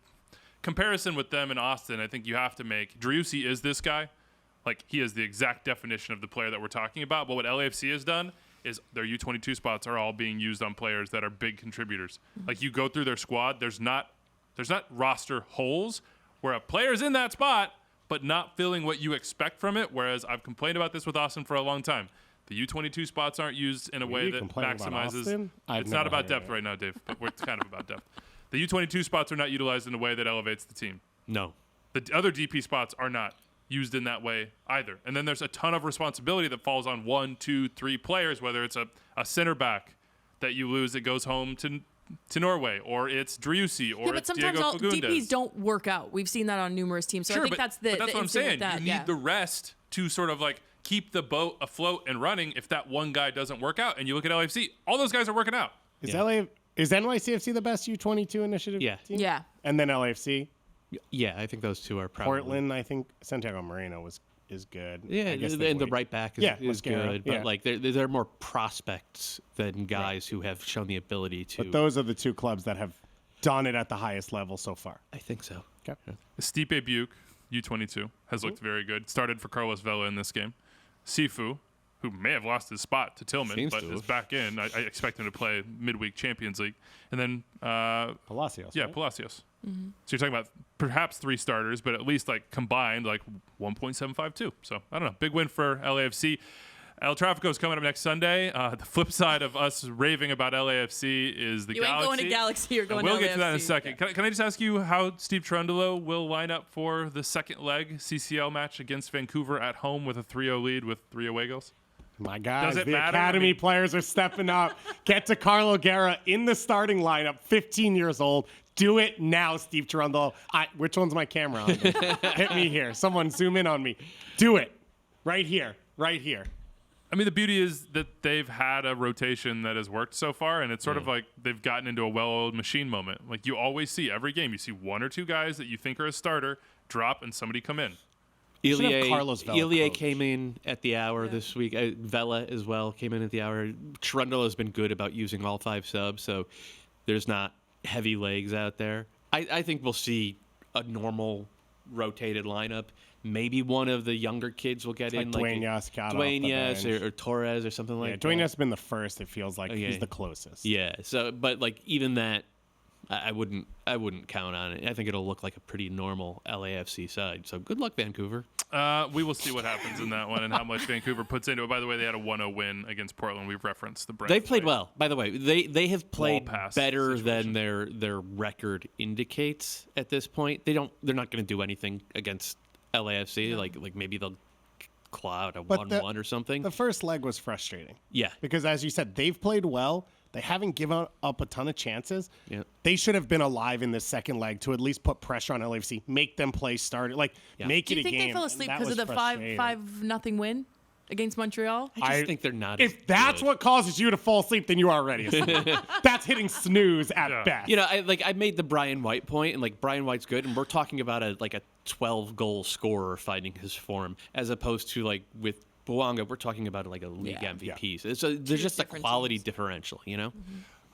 comparison with them in Austin, I think you have to make. Driussi is this guy. Like, he is the exact definition of the player that we're talking about. But what LAFC has done is their U22 spots are all being used on players that are big contributors. Like, you go through their squad, there's not roster holes where a player's in that spot but not feeling what you expect from it, whereas I've complained about this with Austin for a long time. The U22 spots aren't used in a way that maximizes. It's not about depth right now, Dave, but it's kind of about depth. The U22 spots are not utilized in a way that elevates the team. No. The other DP spots are not used in that way either. And then there's a ton of responsibility that falls on 1, 2, 3 players, whether it's a center back that you lose that goes home to Norway, or it's Driussi, or but it's sometimes Diego all Fagundes. DPs don't work out. We've seen that on numerous teams. So Sure, I think that's the but that's what I'm instant with saying. that, You need the rest to sort of like keep the boat afloat and running if that one guy doesn't work out. And you look at LAFC, all those guys are working out. Is NYCFC the best U22 initiative team? Yeah. And then LAFC? Yeah, I think those two are probably. Portland, I think Santiago Moreno is good. Yeah, and the right back is good. But yeah. like they're more prospects than guys who have shown the ability to. But those are the two clubs that have done it at the highest level so far. I think so. Okay. Stipe Buke, U22, has looked very good. Started for Carlos Vela in this game. Sifu, who may have lost his spot to Tillman, Seems but to is have. back in. I expect him to play midweek Champions League. And then, Palacios. yeah, right? Palacios. So you're talking about perhaps 3 starters, but at least like combined, like 1.752. So I don't know. Big win for LAFC. El Trafico is coming up next Sunday. The flip side of us raving about LAFC is the You Galaxy. ain't going to Galaxy, you're going We'll to get to that in a LAFC. second. Can I just ask you how Steve Cherundolo will line up for the second leg CCL match against Vancouver at home with a 3-0 lead with 3 away goals? My guys, Does it the matter? academy I mean- players are stepping up. Get to Carlo Guerra in the starting lineup, 15 years old. Do it now, Steve Cherundolo. Which one's my camera on? Hit me here. Someone zoom in on me. Do it. Right here. Right here. I mean, the beauty is that they've had a rotation that has worked so far, and it's sort of like they've gotten into a well-oiled machine moment. Like you always see every game, you see 1 or 2 guys that you think are a starter drop and somebody come in. Should have Carlos Vela Ilie coach. came in at the hour this week. Vela as well came in at the hour. Cherundolo has been good about using all 5 subs, so there's not heavy legs out there. I think we'll see a normal rotated lineup. Maybe one of the younger kids will get in, like Dueñas got off the Dueñas bench. or Torres or something like that. Dueñas has been the first. It feels like Okay. he's the closest. Yeah. So, but like even that, I wouldn't count on it. I think it'll look like a pretty normal LAFC side. So good luck, Vancouver. We will see what happens in that one and how much Vancouver puts into it. By the way, they had a 1-0 win against Portland. We've referenced the break. They've played well, by the way. They have played pass better situation. than their record indicates at this point. They're not going to do anything against LAFC. Like maybe they'll claw out a But 1-1 or something. The first leg was frustrating. Yeah. Because as you said, they've played well. They haven't given up a ton of chances. Yeah. They should have been alive in this second leg to at least put pressure on LAFC, make them play starter, make Do it you a think game. they fell and asleep that because of was the frustrating. 5-0 win against Montreal? I just think they're not. as If that's good. what causes you to fall asleep, then you are already asleep. That's hitting snooze at best. You know, I made the Brian White point, and like Brian White's good, and we're talking about a 12-goal scorer finding his form, as opposed to like with Bouanga, we're talking about like a league Yeah. MVP. So there's just a different quality teams. differential, you know.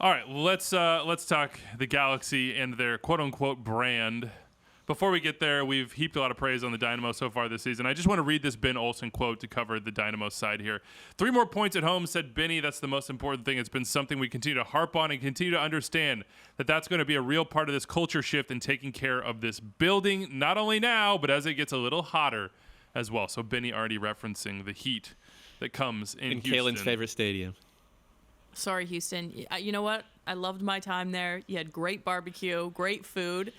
All right, let's talk the Galaxy and their quote-unquote brand. Before we get there, we've heaped a lot of praise on the Dynamo so far this season. I just want to read this Ben Olsen quote to cover the Dynamo side here. 3 more points at home, said Benny. That's the most important thing. It's been something we continue to harp on and continue to understand that that's going to be a real part of this culture shift and taking care of this building, not only now, but as it gets a little hotter as well. So Benny already referencing the heat that comes in Houston. Kalen's favorite stadium. Sorry, Houston. You know what? I loved my time there. You had great barbecue, great food.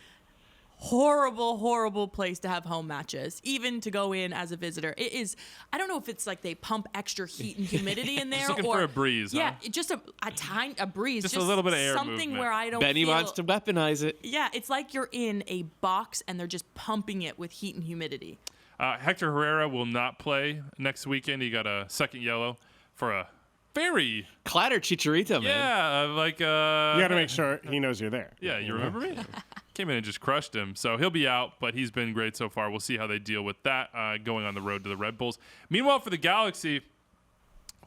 Horrible, horrible place to have home matches, even to go in as a visitor. It is, I don't know if it's like they pump extra heat and humidity in there. Just looking or, for a breeze, Yeah, huh? just a breeze. Just a little bit of air something movement. where I don't Benny feel, wants to weaponize it. Yeah, it's like you're in a box and they're just pumping it with heat and humidity. Hector Herrera will not play next weekend. He got a second yellow for a very Clatter Chicharito, man. you You got to make sure he knows you're there. Yeah, you remember me? Came in and just crushed him. So he'll be out, but he's been great so far. We'll see how they deal with that going on the road to the Red Bulls. Meanwhile, for the Galaxy,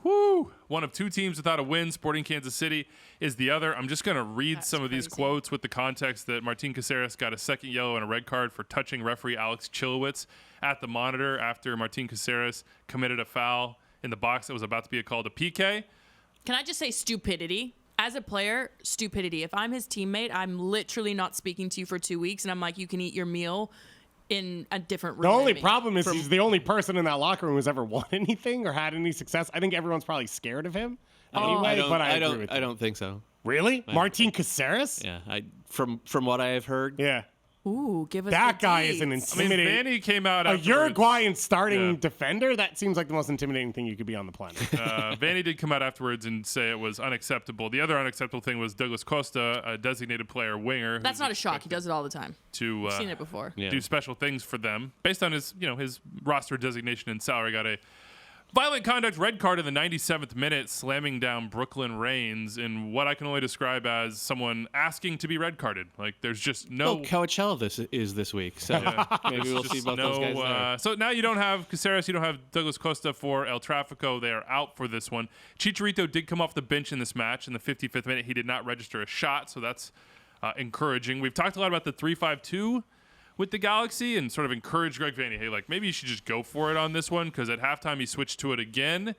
one of two teams without a win. Sporting Kansas City is the other. I'm just going to read some of these crazy. quotes with the context that Martin Caceres got a second yellow and a red card for touching referee Alex Chilowitz at the monitor after Martin Caceres committed a foul in the box that was about to be called a PK. Can I just say stupidity? As a player, stupidity. If I'm his teammate, I'm literally not speaking to you for 2 weeks, and I'm like, you can eat your meal in a different room. The only than me. problem is he's the only person in that locker room who's ever won anything or had any success. I think everyone's probably scared of him anyway, but I agree with you. I don't think so. Really? Martin Caceres? Yeah, from what I have heard. Yeah. Ooh, give us That the guy is an deets. I mean, intimidating. Vanny came out A afterwards. Uruguayan starting Yeah. defender? That seems like the most intimidating thing you could be on the planet. Vanny did come out afterwards and say it was unacceptable. The other unacceptable thing was Douglas Costa, a designated player winger. That's who's not a shock. He expected does it all the time. to I've seen it before. Yeah. do special things for them based on his roster designation and salary. Got a violent conduct red card in the 97th minute, slamming down Brooklyn Reigns in what I can only describe as someone asking to be red carded. Like there's just no. Oh, Coachella is this week, so maybe we'll see both those guys there. So now you don't have Caceres, you don't have Douglas Costa for El Trafico. They are out for this one. Chicharito did come off the bench in this match in the 55th minute. He did not register a shot, so that's encouraging. We've talked a lot about the 3-5-2 with the Galaxy and sort of encouraged Greg Vanny, hey, like maybe you should just go for it on this one because at halftime he switched to it again.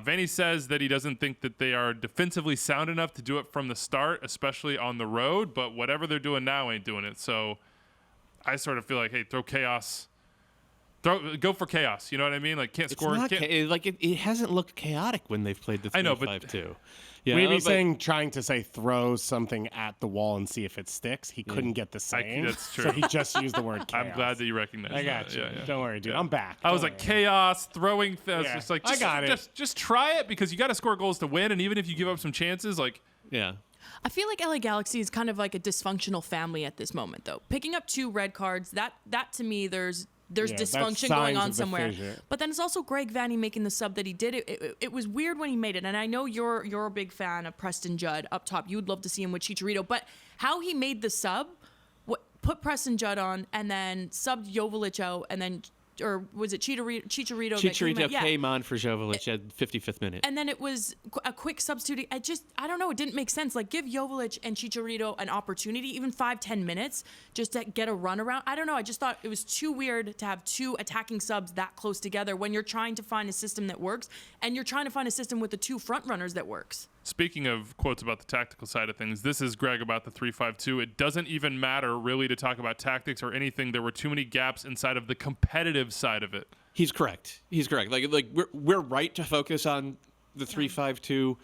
Vanny says that he doesn't think that they are defensively sound enough to do it from the start, especially on the road, but whatever they're doing now ain't doing it. So I sort of feel like, hey, go for chaos. You know what I mean? Like can't It's score. not Can't, it hasn't looked chaotic when they've played the 3-5-2. I know, but- Yeah, Maybe but- trying to say throw something at the wall and see if it sticks. He couldn't get the saying. that's true. So he just used the word chaos. I'm glad that you recognize I got that. you. Yeah. Don't worry, dude. I'm back. I was Don't like worry. chaos, throwing things. Yeah. Just like I got it. Just try it because you got to score goals to win, and even if you give up some chances, like yeah. I feel like LA Galaxy is kind of like a dysfunctional family at this moment, though. Picking up 2 red cards, that to me, there's that's dysfunction signs going on of the somewhere. fissure. But then it's also Greg Vanny making the sub that he did. It was weird when he made it, and I know you're a big fan of Preston Judd up top. You would love to see him with Chicharito, but how he made the sub, put Preston Judd on, and then subbed Joveljic out, and then. Or was it Chicharito? Chicharito came on for Joveljic at 55th minute. And then it was a quick substitute. I don't know. It didn't make sense. Like, give Joveljic and Chicharito an opportunity, even 5-10 minutes, just to get a run around. I don't know. I just thought it was too weird to have 2 attacking subs that close together when you're trying to find a system that works, and you're trying to find a system with the 2 front runners that works. speaking of quotes about the tactical side of things, this is Greg about the 3-5-2. It doesn't even matter really to talk about tactics or anything. There were too many gaps inside of the competitive side of it. He's correct. Like we're right to focus on the 3-5-2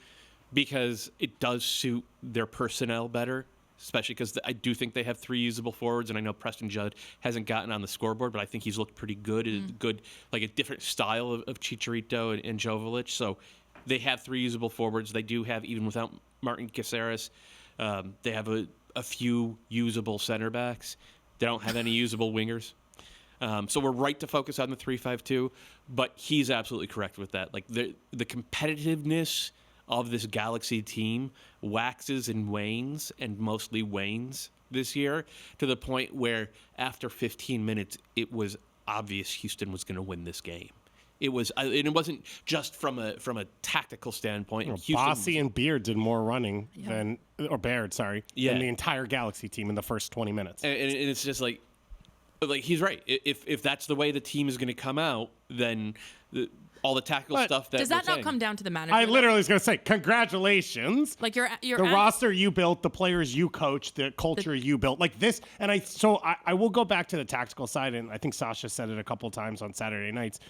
because it does suit their personnel better, especially because I do think they have 3 usable forwards, and I know Preston Judd hasn't gotten on the scoreboard, but I think he's looked pretty good. Good, like a different style of Chicharito and Joveljic. So they have 3 usable forwards. They do have, even without Martin Caceres, they have a few usable center backs. They don't have any usable wingers. So we're right to focus on the 3-5-2, but he's absolutely correct with that. Like the competitiveness of this Galaxy team waxes and wanes, and mostly wanes this year, to the point where after 15 minutes, it was obvious Houston was going to win this game. It was, and it wasn't just from a tactical standpoint. Houston Bossy and Beard did more running than Baird, than the entire Galaxy team in the first 20 minutes. and it's just like he's right. If that's the way the team is going to come out, then all the tactical stuff that Does that not come down to the manager? I though? literally was going to say, congratulations. Like you're The roster you built, the players you coached, the culture you built, like this. And I will go back to the tactical side, and I think Sasha said it a couple times on Saturday nights.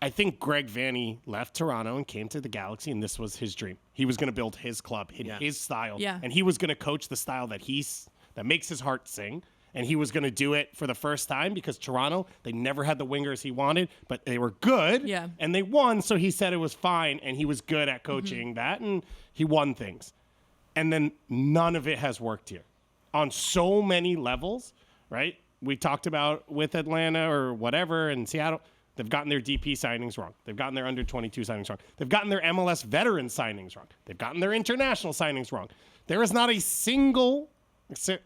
I think Greg Vanney left Toronto and came to the Galaxy, and this was his dream. He was going to build his club, his style, and he was going to coach the style that makes his heart sing. And he was going to do it for the first time because Toronto, they never had the wingers he wanted, but they were good, and they won. So he said it was fine, and he was good at coaching that, and he won things. And then none of it has worked here on so many levels, right? We talked about with Atlanta or whatever and Seattle. They've gotten their DP signings wrong. They've gotten their under-22 signings wrong. They've gotten their MLS veteran signings wrong. They've gotten their international signings wrong. There is not a single,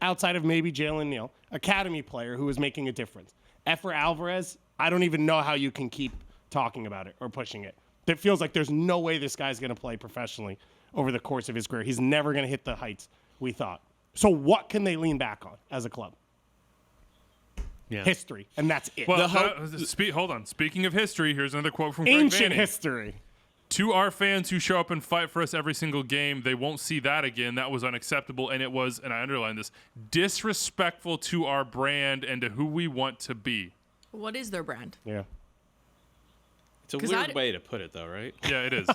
outside of maybe Jalen Neal, academy player who is making a difference. Efra Alvarez, I don't even know how you can keep talking about it or pushing it. It feels like there's no way this guy's going to play professionally over the course of his career. He's never going to hit the heights we thought. So what can they lean back on as a club? History, and that's it. Well, hold on. Speaking of history, here's another quote from Greg ancient Vanney. History. To our fans who show up and fight for us every single game, they won't see that again. That was unacceptable, and it was, and I underline this, disrespectful to our brand and to who we want to be. What is their brand? Yeah. It's a weird way to put it, though, right? Yeah, it is.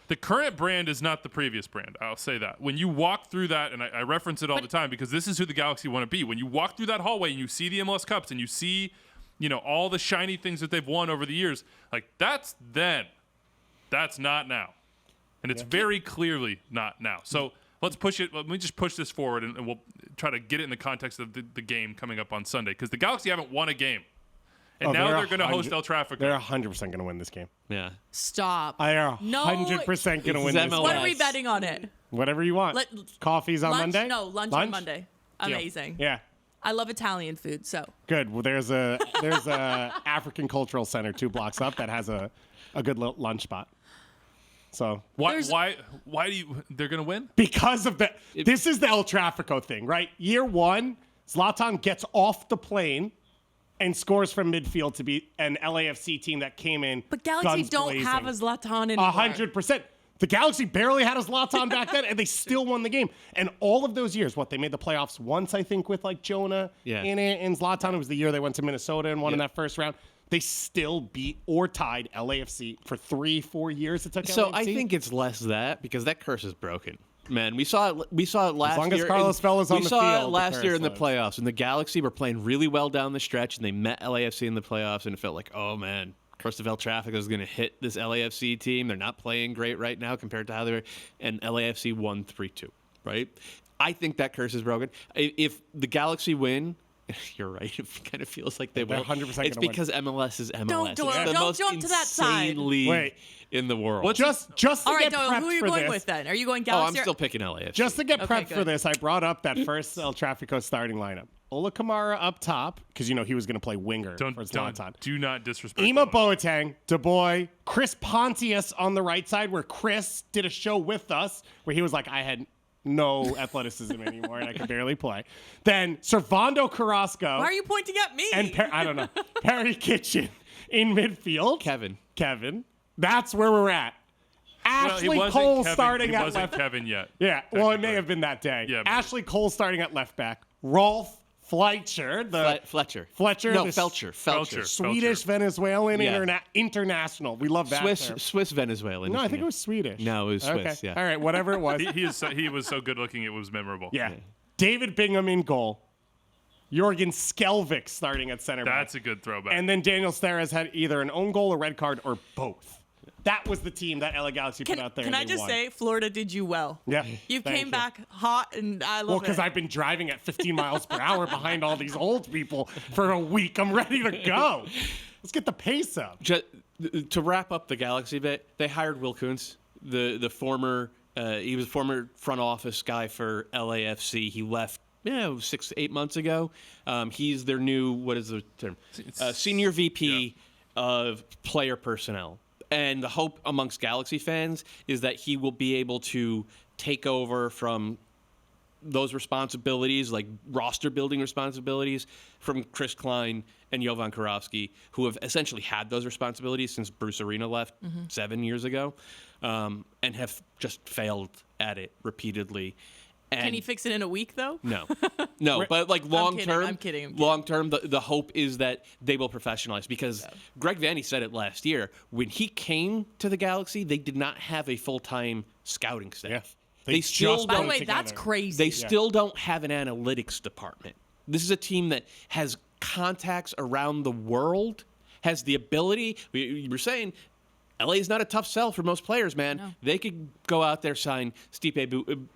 The current brand is not the previous brand. I'll say that. When you walk through that, and I reference it all the time because this is who the Galaxy want to be. When you walk through that hallway and you see the MLS Cups and you see, all the shiny things that they've won over the years, like that's then. That's not now. And it's very clearly not now. So let's push it. Let me just push this forward and we'll try to get it in the context of the game coming up on Sunday because the Galaxy haven't won a game. And now they're going to host El Trafico. They're 100% going to win this game. Yeah. Stop. They are 100% going to win this game. What are we betting on it? Whatever you want. Coffee's on Monday? No, lunch on Monday. Amazing. Yeah. I love Italian food, so. Good. Well, there's a African Cultural Center 2 blocks up that has a good lunch spot. So why do you they're going to win? Because of this is the El Trafico thing, right? Year 1, Zlatan gets off the plane and scores from midfield to beat an LAFC team that came in. But Galaxy don't have a Zlatan anymore. 100%. The Galaxy barely had a Zlatan back then, and they still won the game. And all of those years, they made the playoffs once, I think, with like Jonah in it, and Zlatan. It was the year they went to Minnesota and won in that first round. They still beat or tied LAFC for 3-4 years. It took So LAFC. I think it's less that because that curse is broken. Man, we saw it last year. As long as Carlos Vela's on the field. We saw it last year in the playoffs, and the Galaxy were playing really well down the stretch, and they met LAFC in the playoffs, and it felt like, oh man, curse of El Trafico is going to hit this LAFC team. They're not playing great right now compared to how they were, and LAFC won 3-2. Right? I think that curse is broken. If the Galaxy win. You're right. It kind of feels like they will. 100% it's because MLS is MLS. Don't jump to that side. League in the world. Well, just to all right, get prepped who are you for going this, with then? Are you going I'm Galaxy? still picking LAFC. Just to get prepped for good. this, I brought up that first El Trafico starting lineup. Ola Kamara up top, because he was going to play winger for Zlatan. Do not disrespect Ima Boateng, Du Bois, Chris Pontius on the right side, where Chris did a show with us, where he was like, I had no athleticism anymore, and I could barely play. Then Servando Carrasco. Why are you pointing at me? And I don't know. Perry Kitchen in midfield. Kevin. That's where we're at. Ashley Cole starting at left. He wasn't Kevin yet. Yeah, well, it may have been that day. Yeah, Ashley Cole starting at left back. Rolf Fletcher. Fletcher. No, Felcher. Swedish Venezuelan international. We love that. Swiss Venezuelan. No, I think it was Swedish. No, it was Swiss. Okay. Yeah. All right, whatever it was. He was so good looking, it was memorable. Yeah. David Bingham in goal. Jorgen Skelvik starting at center back. That's a good throwback. And then Daniel Steres had either an own goal, a red card, or both. That was the team that LA Galaxy put out there. Can I just say, Florida did you well. Yeah. You came back hot, and I love it. Well, because I've been driving at 15 miles per hour behind all these old people for a week. I'm ready to go. Let's get the pace up. To wrap up the Galaxy bit, they hired Will Kuntz, the former. He was a former front office guy for LAFC. He left 6-8 months ago. He's their new, what is the term? Senior VP of player personnel. And the hope amongst Galaxy fans is that he will be able to take over from those responsibilities, like roster building responsibilities, from Chris Klein and Jovan Karofsky, who have essentially had those responsibilities since Bruce Arena left 7 years ago, and have just failed at it repeatedly. And Can he fix it in a week, though? No, but like long term, I'm kidding. long term, the hope is that they will professionalize because Greg Vanney said it last year when he came to the Galaxy, they did not have a full-time scouting staff. Yeah. They still By the don't. way, that's crazy. They still don't have an analytics department. This is a team that has contacts around the world, has the ability. We were saying LA is not a tough sell for most players, man. No. They could go out there, sign Stipe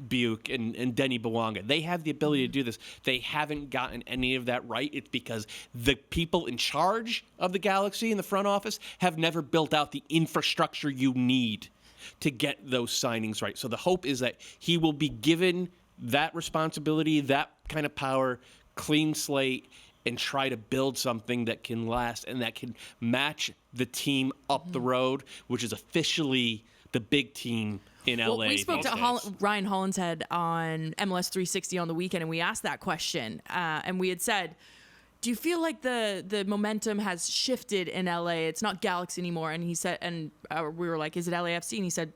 Biuk and Denis Bouanga. They have the ability to do this. They haven't gotten any of that right. It's because the people in charge of the Galaxy in the front office have never built out the infrastructure you need to get those signings right. So the hope is that he will be given that responsibility, that kind of power, clean slate, and try to build something that can last and that can match the team up the road, which is officially the big team in LA. Well, we spoke these to days. Ryan Hollinshead on MLS 360 on the weekend, and we asked that question. And we had said, do you feel like the momentum has shifted in LA? It's not Galaxy anymore. And he said, and we were like, is it LAFC? And he said,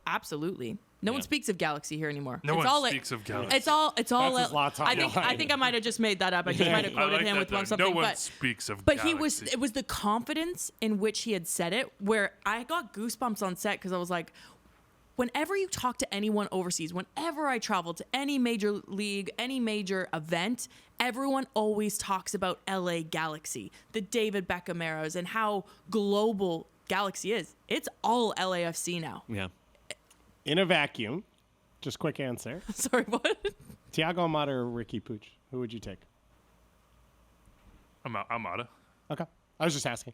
absolutely. No one speaks of Galaxy here anymore. No one speaks of Galaxy. It's all. That's his last time. I think I might have just made that up. I just might have quoted like him that, with though. something. No one but speaks of But Galaxy. it was the confidence in which he had said it where I got goosebumps on set because I was like, whenever you talk to anyone overseas, whenever I travel to any major league, any major event, everyone always talks about LA Galaxy, the David Beckham eras, and how global Galaxy is. It's all LAFC now. Yeah. In a vacuum, just quick answer. Sorry, what? Thiago Almada or Ricky Puig? Who would you take? Almada. Okay. I was just asking.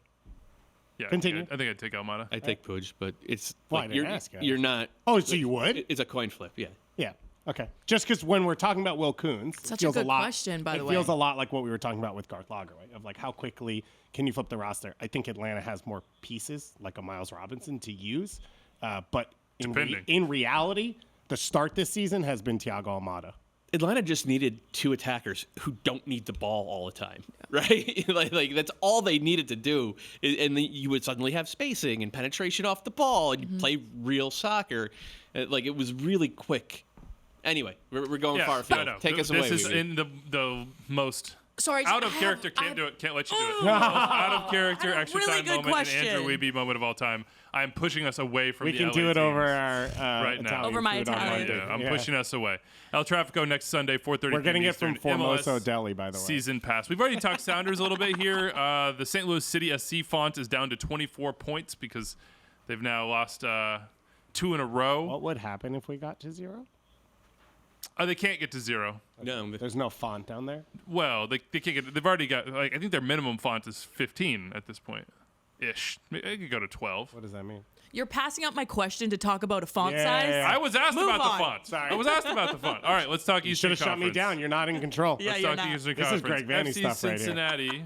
Yeah, Continue. I think I'd take Almada. I take Puig, but it's Well, I like, didn't ask, guys. you're not. Oh, so you would? It's a coin flip, yeah. Yeah. Okay. Just because when we're talking about Will Kuhns, it Such a feels good lot, question, by the it way. feels a lot like what we were talking about with Garth Lager, right? Of like how quickly can you flip the roster? I think Atlanta has more pieces, like a Miles Robinson, to use. But in reality, the start this season has been Thiago Almada. Atlanta just needed two attackers who don't need the ball all the time, right? like that's all they needed to do, and then you would suddenly have spacing and penetration off the ball, and you play real soccer. Like it was really quick. Anyway, we're going far afield. No. Take us away. This is Weeby. in the most Sorry, out of I character. have- Can't do it. Can't let you do it. Oh. The most out of character, I have a extra really time good moment, question. and Andrew Weeby moment of all time. I'm pushing us away from We the can LA do it teams. over our Right now. Italian Over my food on Italian. Monday. Yeah, I'm pushing us away. El Trafico next Sunday, 4:30. We're getting it from Eastern. Formoso MLS Deli, by the way. Season pass. We've already talked Sounders a little bit here. The St. Louis City SC font is down to 24 points because they've now lost 2 in a row. What would happen if we got to 0? They can't get to 0. No, There's no font down there. Well, they can't get. They've already got. Like I think their minimum font is 15 at this point. Ish. They could go to 12. What does that mean? You're passing up my question to talk about a font Yeah, size. yeah, yeah. I was asked Move about on. the font. Sorry. I was asked about the font. All right, let's talk You Eastern should have shut Conference. me down. You're not in control. Yeah, Let's you're talk not. Eastern This is Conference. Greg Vanney FC stuff right here. Cincinnati.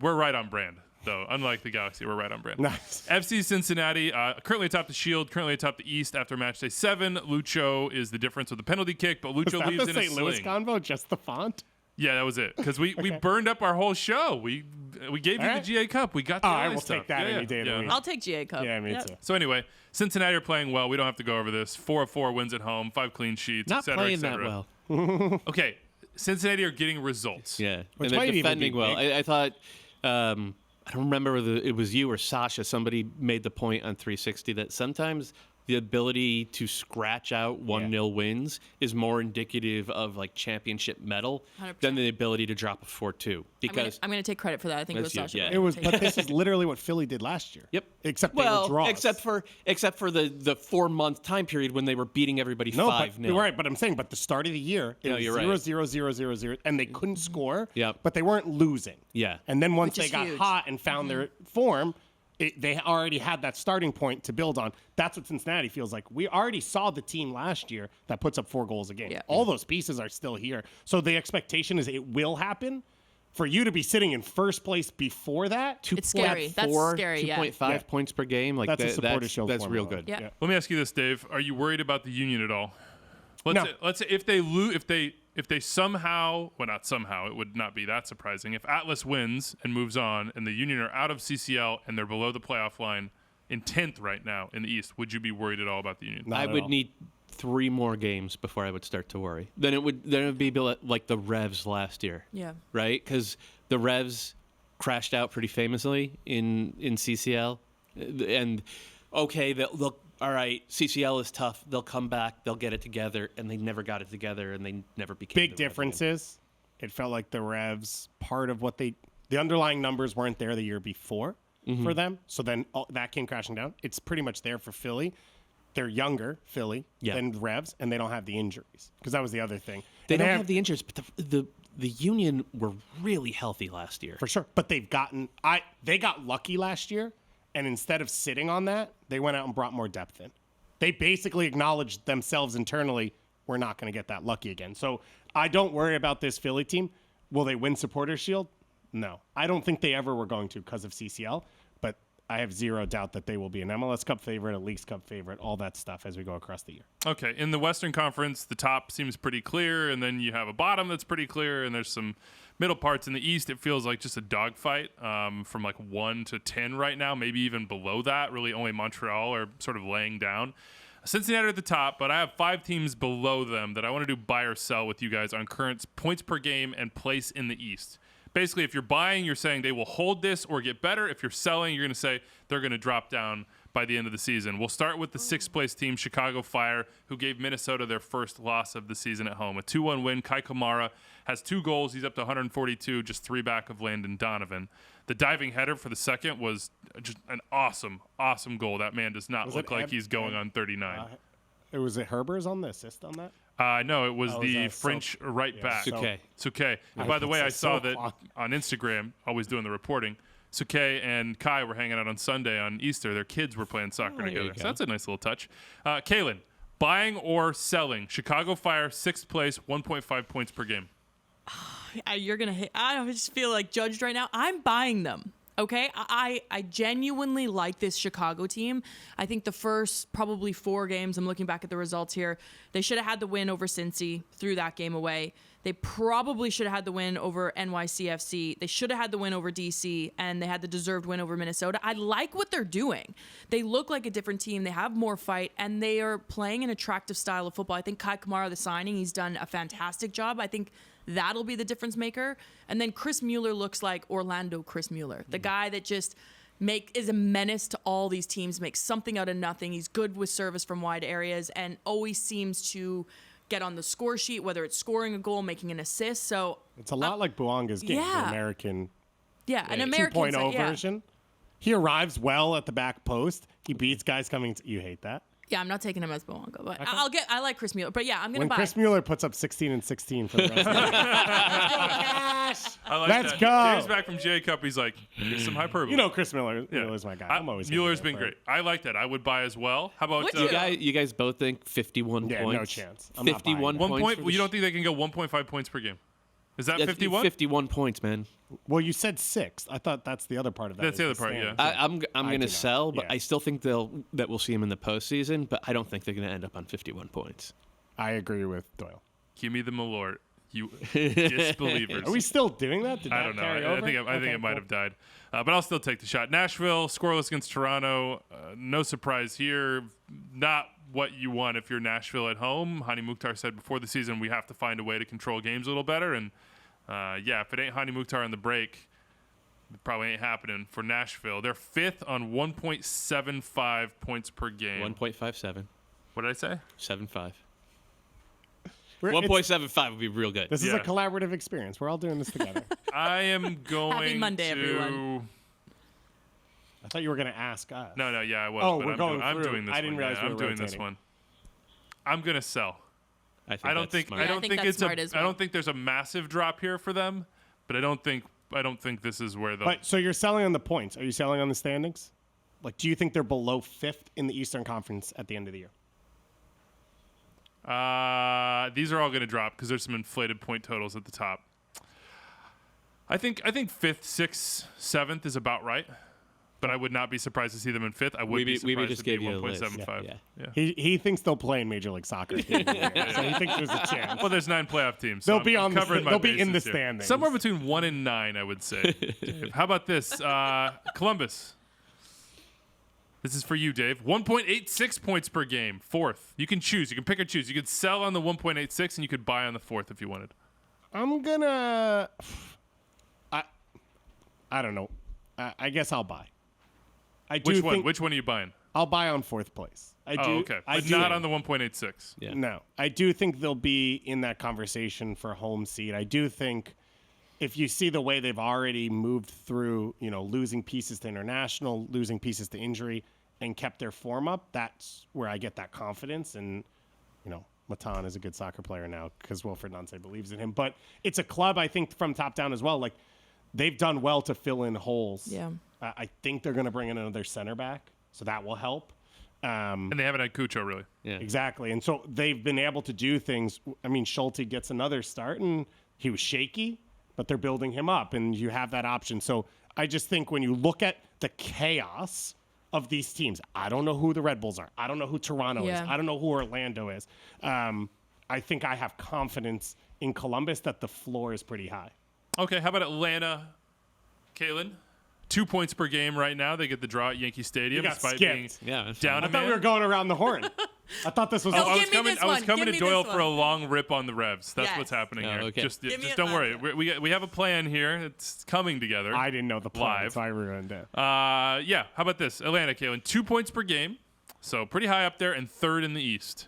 We're right on brand, though. Unlike the Galaxy, we're right on brand. Nice. FC Cincinnati, currently atop the Shield, currently atop the East after Matchday 7. Lucho is the difference with the penalty kick, but Is Lucho that leaves the in a St. Louis sling. convo? Just the font? Yeah, that was it. Because we burned up our whole show. We gave you All right. the GA Cup. We got the Oh, I LA will stuff. take that any day of the week. I'll take GA Cup. Yeah, me Yep. too. So anyway, Cincinnati are playing well. We don't have to go over this. 4 of 4 wins at home, 5 clean sheets, not et cetera, playing et that cetera. well. Okay, Cincinnati are getting results. Yeah, Which and they're might even defending be well. big. I thought. I don't remember whether it was you or Sasha. Somebody made the point on 360 that sometimes the ability to scratch out 1-0 wins is more indicative of like championship medal 100%. than the ability to drop a 4-2. Because I'm gonna take credit for that. I think it was That's you, Sasha. yeah. It was, but this is literally what Philly did last year. Yep. Except they were draws. except for the 4-month time period when they were beating everybody No, 5-0. but, right, but I'm saying, but the start of the year, it No, was you're 0, right. 0, 0, 0, 0, and they couldn't score, Yep. but they weren't losing. Yeah. And then once Which they is got huge. hot and found their form, they already had that starting point to build on. That's what Cincinnati feels like. We already saw the team last year that puts up 4 goals a game. Yeah. All those pieces are still here. So the expectation is it will happen. For you to be sitting in first place before that, It's scary. That's scary, yeah. 2.5 Yeah. points per game. Like That's a supporter show That's real formula. good. Yeah. Let me ask you this, Dave: are you worried about the Union at all? No. Let's say if they lose, if they somehow, well, not somehow, it would not be that surprising. If Atlas wins and moves on, and the Union are out of CCL and they're below the playoff line in 10th right now in the East, would you be worried at all about the Union? Not I at would all. need 3 more games before I would start to worry. Then it would be like the Revs last year. Yeah. Right? Because the Revs crashed out pretty famously in CCL. And, okay, they'll all right, CCL is tough. They'll come back. They'll get it together. And they never got it together, and they never became Big differences. It felt like the Revs, part of what the underlying numbers weren't there the year before for them. So then that came crashing down. It's pretty much there for Philly. They're younger, Philly, than the Revs, and they don't have the injuries. Because that was the other thing. They don't have the injuries, but the Union were really healthy last year. For sure. But they got lucky last year, and instead of sitting on that, they went out and brought more depth in. They basically acknowledged themselves internally, we're not going to get that lucky again. So I don't worry about this Philly team. Will they win Supporters Shield? No. I don't think they ever were going to because of CCL, but I have zero doubt that they will be an MLS Cup favorite, a Leagues Cup favorite, all that stuff as we go across the year. Okay, in the Western Conference, the top seems pretty clear, and then you have a bottom that's pretty clear, and there's some middle parts. In the East, it feels like just a dogfight from like 1 to 10 right now, maybe even below that. Really only Montreal are sort of laying down. Cincinnati are at the top, but I have 5 teams below them that I want to do buy or sell with you guys on current points per game and place in the East. Basically, if you're buying, you're saying they will hold this or get better. If you're selling, you're going to say they're going to drop down by the end of the season. We'll start with the 6th place team, Chicago Fire, who gave Minnesota their first loss of the season at home. A 2-1 win. Kai Kamara has 2 goals. He's up to 142, just 3 back of Landon Donovan. The diving header for the second was just an awesome, awesome goal. That man does not look like he's going on 39. Was it Herbers on the assist on that? No, it was the French right back. Souquet. And by the way, I saw that on Instagram, always doing the reporting, Souquet and Kai were hanging out on Sunday on Easter. Their kids were playing soccer together. So that's a nice little touch. Kalen, buying or selling? Chicago Fire, 6th place, 1.5 points per game. You're going to hit. I just feel like judged right now. I'm buying them. Okay, I genuinely like this Chicago team. I think the first probably 4 games, I'm looking back at the results here, they should have had the win over Cincy, threw that game away. They probably should have had the win over NYCFC. They should have had the win over DC, and they had the deserved win over Minnesota. I like what they're doing. They look like a different team. They have more fight, and they are playing an attractive style of football. I think Kai Kamara, the signing, he's done a fantastic job. I think that'll be the difference maker. And then Chris Mueller looks like Orlando Chris Mueller, the guy that just is a menace to all these teams, makes something out of nothing. He's good with service from wide areas and always seems to get on the score sheet, whether it's scoring a goal, making an assist. So it's a lot like Bouanga's game, the American, an American 2.0 version. He arrives well at the back post. He beats guys coming. You hate that? Yeah, I'm not taking him as Bouanga, but I like Chris Mueller. But yeah, I'm gonna buy. When Chris Mueller puts up 16 and 16 for the rest of the year. I like Let's that. go. James back from J Cup. He's like, here's some hyperbole. You know, Chris Miller's my guy. I'm always. Mueller's been great. I like that. I would buy as well. How about you guys? Both think 51 points? No chance. 51 1 point. You don't think they can go 1.5 points per game? Is that 51? 51 points, man. Well, you said 6. I thought that's the other part of that. That's the other part, yeah. I'm going to sell, but I still think that we'll see him in the postseason, but I don't think they're going to end up on 51 points. I agree with Doyle. Give me the Malort, you disbelievers. Are we still doing that? I don't know. I think it might have died. But I'll still take the shot. Nashville, scoreless against Toronto. No surprise here. Not what you want if you're Nashville at home. Hani Mukhtar said before the season we have to find a way to control games a little better. And, if it ain't Hani Mukhtar on the break, it probably ain't happening for Nashville. They're 5th on 1.75 points per game. 1.57. What did I say? 7.5. 1.75 would be real good. This is a collaborative experience. We're all doing this together. I am going Happy Monday, to... everyone. I thought you were going to ask us. No, I was. Oh, but we're going through. I'm doing this one. I didn't realize we were I'm doing rotating. this one. I'm going to sell. I don't think I don't think there's a massive drop here for them, but I don't think this is where the. So you're selling on the points. Are you selling on the standings? Like, do you think they're below 5th in the Eastern Conference at the end of the year? These are all going to drop because there's some inflated point totals at the top. I think 5th, 6th, 7th is about right, but I would not be surprised to see them in 5th. I would be surprised just to be gave you a list. 1.75. Yeah. He thinks they'll play in Major League Soccer, so he thinks there's a chance. Well, there's 9 playoff teams. They'll So be I'm covering my they'll be in the bases here. standings. Somewhere between 1 and 9, I would say. Dave. How about this? Columbus. This is for you, Dave. 1.86 points per game. Fourth. You can choose. You can pick or choose. You could sell on the 1.86 and you could buy on the fourth if you wanted. I'm gonna. I don't know. I guess I'll buy. Which one? Which one are you buying? I'll buy on fourth place. Okay. But not on the 1.86. Yeah. No. I do think they'll be in that conversation for home seed. I do think if you see the way they've already moved through, losing pieces to international, losing pieces to injury, and kept their form up, that's where I get that confidence. And, Matan is a good soccer player now because Wilfred Nancy believes in him. But it's a club, I think, from top down as well. Like, they've done well to fill in holes. Yeah. I think they're going to bring in another center back, so that will help. And they haven't had Cucho, really. Yeah. Exactly. And so they've been able to do things. I mean, Schulte gets another start, and he was shaky, but they're building him up, and you have that option. So I just think when you look at the chaos of these teams, I don't know who the Red Bulls are. I don't know who Toronto is. I don't know who Orlando is. I think I have confidence in Columbus that the floor is pretty high. Okay, how about Atlanta, Kalen? 2 points per game right now. They get the draw at Yankee Stadium You got despite skipped. being down a I thought man. we were going around the horn. I thought this was. Oh, I was give me coming. this I was one. coming Give to me Doyle this for a one. long rip on the Revs. That's Yes. what's happening Oh, here. okay. Just Give me don't worry. Atlanta. We have a plan here. It's coming together. I didn't know the plan, Live. so I ruined it. Yeah. How about this? Atlanta, Kalen, 2 points per game, so pretty high up there, and third in the East.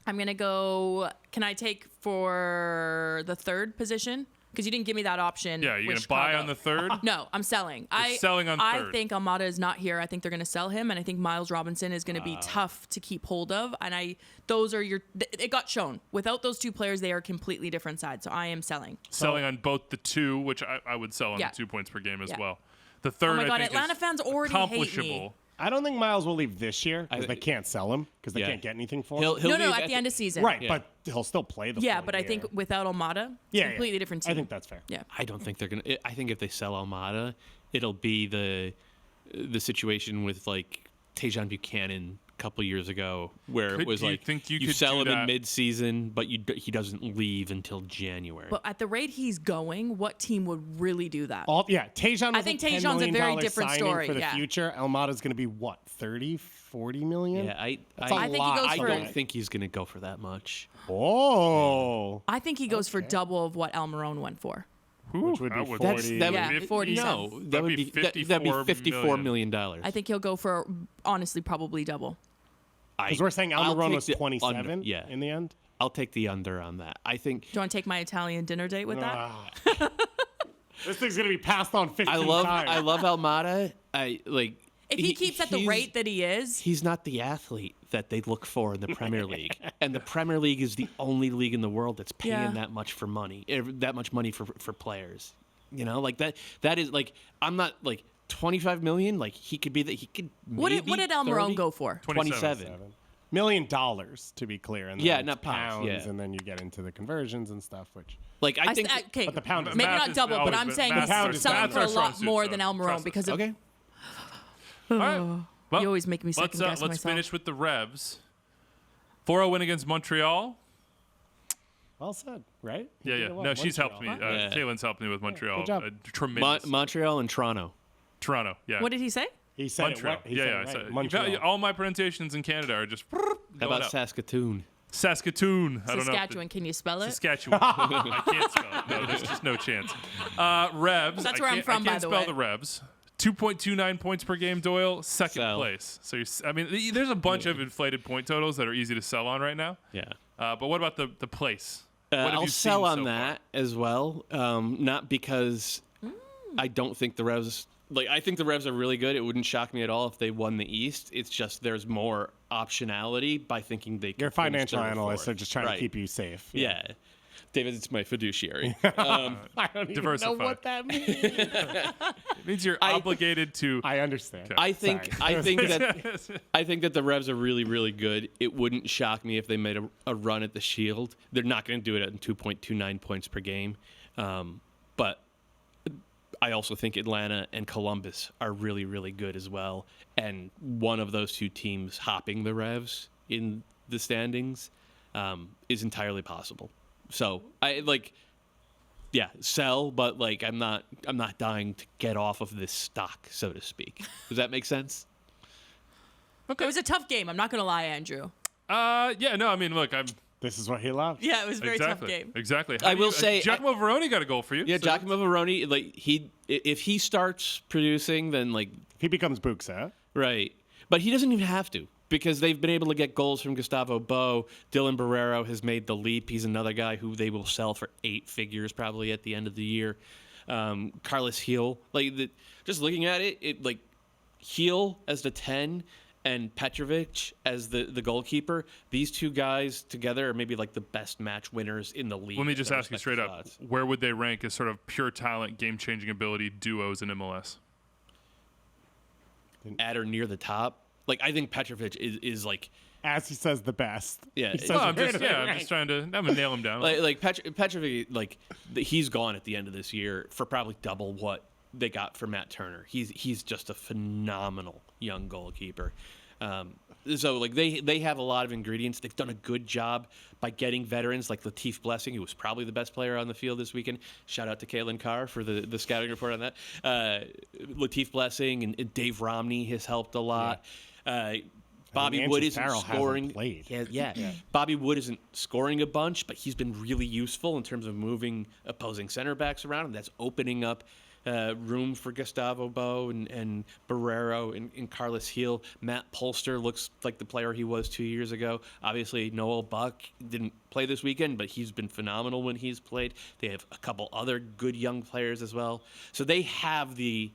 I'm going to go. Can I take for the third position? Because you didn't give me that option. Yeah, you're with gonna buy Chicago. on the third. No, I'm selling. selling on I third. think Almada is not here. I think they're going to sell him, and I think Miles Robinson is going to be tough to keep hold of. And those are it got shown. Without those two players, they are completely different sides. So I am selling. Selling on both the two, which I would sell on Yeah. the 2 points per game as Yeah. well. The third, Oh my God, I think, Atlanta is fans already hate me. accomplishable. I don't think Miles will leave this year because they can't sell him because they Yeah. can't get anything for him. He'll No, leave at the end of season. Right, Yeah. but he'll still play the Yeah, full but I year. think without Almada, it's a completely different team. I think that's fair. Yeah. I don't think they're gonna. I think if they sell Almada, it'll be the situation with like Tejan Buchanan a couple years ago, where it was Do you like think you you could sell do him in that? mid-season, but he doesn't leave until January. But at the rate he's going, what team would really do that? Tajon. I think Tajon's a very different story, for the yeah. future. Almada's going to be what, 30, 40 million? yeah, I think he goes I for- don't think he's gonna go for that much. Oh, I think he goes for double of what Almiron went for. which would be I would- 40. That Yeah, would be 40 no, cents. that would be that'd be $54 million. I think he'll go for honestly probably double. Because we're saying I'll Almiron take was the 27 under, yeah. in the end. I'll take the under on that. I think Do you want to take my Italian dinner date with that? This thing's going to be passed on 15 I times. love Almada. If he keeps at the he's- rate that he is, He's not the athlete that they look for in the Premier League, and the Premier League is the only league in the world that's paying Yeah. that much for money, that much money for players. Like that. That is like I'm not like 25 million. Like he could be that he could. what did Almiron 30, go for? 27. $1 million, to be clear. And then Yeah, it's not pounds, yeah. and then you get into the conversions and stuff, which... Like I think. Okay, But the pound is- maybe math not is double, but always I'm been- saying math he's is- selling math for a is lot strong suit, more so than Almiron trust because of Okay. All right. Well, you always make me second guess let's myself. finish with the Revs. 4-0 win against Montreal. Well said, right? Yeah, yeah. No, she's helped me. Yeah. Kaylin's helped me with Montreal. Good job. Tremendous. Montreal and Toronto. Toronto, yeah. What did he say? He said Montreal. it right. He Yeah, said yeah. it right. So Montreal. all my pronunciations in Canada are just How going about up. Saskatoon? Saskatoon. I don't know. Saskatchewan. Can you spell it? Saskatchewan. I can't spell it. No, there's just no chance. Revs. That's I where I'm can't- from, I by can't the spell way. the Revs. 2.29 points per game, Doyle. Second Sell. place. So there's a bunch of inflated point totals that are easy to sell on right now. Yeah. But what about the place? What have I'll you sell seen on so that as well. Not because I don't think the Revs. I think the Revs are really good. It wouldn't shock me at all if they won the East. It's just there's more optionality by thinking they can You're a finish financial third or analyst. They're fourth. just trying Right. to keep you safe. Yeah. David, it's my fiduciary. I don't even Diversify. know what that means. It means you're obligated to. I understand. I think Sorry. I think that the Revs are really, really good. It wouldn't shock me if they made a run at the Shield. They're not going to do it at 2.29 points per game, but I also think Atlanta and Columbus are really, really good as well. And one of those two teams hopping the Revs in the standings is entirely possible. So sell, but I'm not dying to get off of this stock, so to speak. Does that make sense? It was a tough game. I'm not going to lie, Andrew. Yeah, no, I mean, look, This is what he loves. Yeah, it was a very tough game. Exactly. I will say, Giacomo Veroni got a goal for you. Yeah, so Giacomo Veroni, like if he starts producing, then like He becomes Buxa. right, but he doesn't even have to because they've been able to get goals from Gustavo Bo. Dylan Barrero has made the leap. He's another guy who they will sell for 8 figures probably at the end of the year. Carlos Heel, just looking at it like Heel as the 10. And Petrovic as the goalkeeper, these two guys together are maybe like the best match winners in the league. Let me just ask you straight up, where would they rank as sort of pure talent, game-changing ability duos in MLS? At or near the top. Like, I think Petrovic is like... As he says, the best. Yeah. I'm just trying to nail him down. Petrovic, he's gone at the end of this year for probably double what they got for Matt Turner. He's just a phenomenal young goalkeeper. So they have a lot of ingredients. They've done a good job by getting veterans like Latif Blessing, who was probably the best player on the field this weekend. Shout out to Kalen Carr for the scouting report on that. Latif Blessing and Dave Romney has helped a lot. Bobby Wood isn't scoring. Yeah. Bobby Wood isn't scoring a bunch, but he's been really useful in terms of moving opposing center backs around, and that's opening up room for Gustavo Bo and Barrero and Carlos Heel. Matt Polster looks like the player he was 2 years ago. Obviously, Noel Buck didn't play this weekend, but he's been phenomenal when he's played. They have a couple other good young players as well. So they have the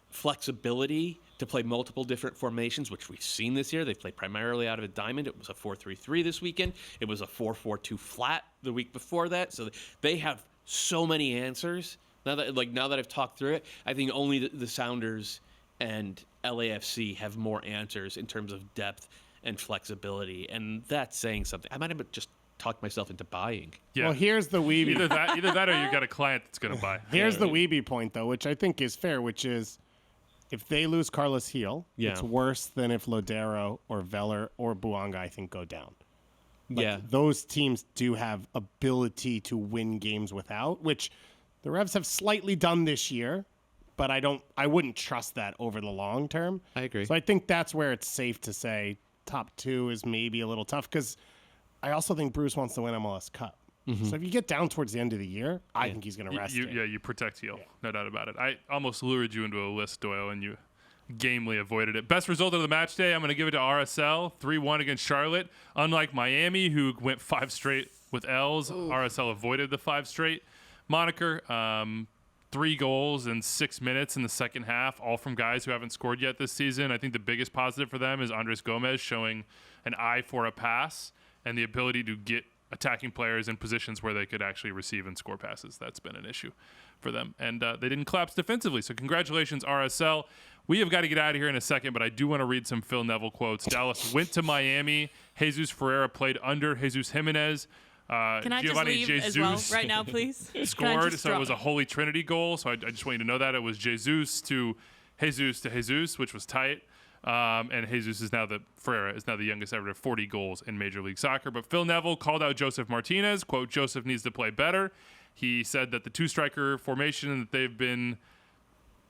flexibility to play multiple different formations, which we've seen this year. They've played primarily out of a diamond. It was a 4-3-3 this weekend. It was a 4-4-2 flat the week before that. So they have so many answers. Now that I've talked through it, I think only the Sounders and LAFC have more answers in terms of depth and flexibility, and that's saying something. I might have just talked myself into buying. Yeah. Well, here's the Weeby. Either that or you got a client that's going to buy. Here's the Weeby point, though, which I think is fair, which is if they lose Carlos Heel, it's worse than if Lodero or Veller or Bouanga, I think, go down. Those teams do have ability to win games without, which the Revs have slightly done this year, but I wouldn't trust that over the long term. I agree. So I think that's where it's safe to say top 2 is maybe a little tough, because I also think Bruce wants to win MLS Cup. Mm-hmm. So if you get down towards the end of the year, I think he's going to rest him. You protect Heel. Yeah. No doubt about it. I almost lured you into a list, Doyle, and you gamely avoided it. Best result of the match day, I'm going to give it to RSL, 3-1 against Charlotte. Unlike Miami, who went 5 straight with L's, RSL avoided the 5 straight moniker. 3 goals in 6 minutes in the second half, all from guys who haven't scored yet this season. I think the biggest positive for them is Andres Gomez showing an eye for a pass and the ability to get attacking players in positions where they could actually receive and score passes. That's been an issue for them. And they didn't collapse defensively. So congratulations, RSL. We have got to get out of here in a second, but I do want to read some Phil Neville quotes. Dallas went to Miami. Jesus Ferreira played under Jesus Jimenez. Can I Giovanni just leave Jesus as well right now, please? Scored, so it was a Holy Trinity goal. So I just want you to know that. It was Jesus, which was tight. And Jesus is now Ferreira is now the youngest ever to 40 goals in Major League Soccer. But Phil Neville called out Joseph Martinez. Quote, Joseph needs to play better. He said that the 2-striker formation that they've been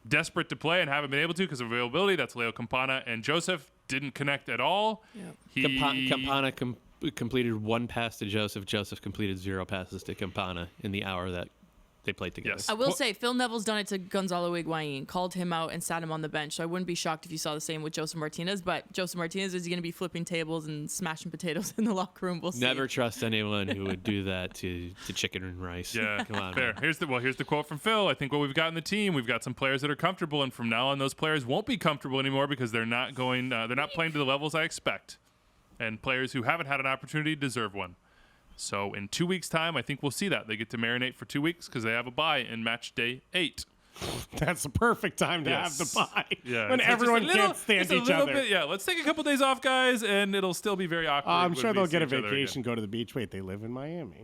desperate to play and haven't been able to because of availability, that's Leo Campana and Joseph, didn't connect at all. Yep. Campana completed 1 pass to Joseph. Joseph completed 0 passes to Campana in the hour that they played together. Yes. I will say Phil Neville's done it to Gonzalo Higuain, called him out and sat him on the bench. So I wouldn't be shocked if you saw the same with Joseph Martinez. But Joseph Martinez, is he going to be flipping tables and smashing potatoes in the locker room? We'll see. Never trust anyone who would do that to chicken and rice. Yeah, come on. Fair. Here's the quote from Phil. I think what we've got in the team, we've got some players that are comfortable, and from now on, those players won't be comfortable anymore because they're not going. They're not playing to the levels I expect, and players who haven't had an opportunity deserve one. So in 2 weeks' time, I think we'll see that. They get to marinate for 2 weeks because they have a bye in match day 8. That's the perfect time to have the bye. Yeah, when everyone can't stand each other. Let's take a couple days off, guys, and it'll still be very awkward. I'm sure they'll get a vacation, go to the beach. Wait, they live in Miami.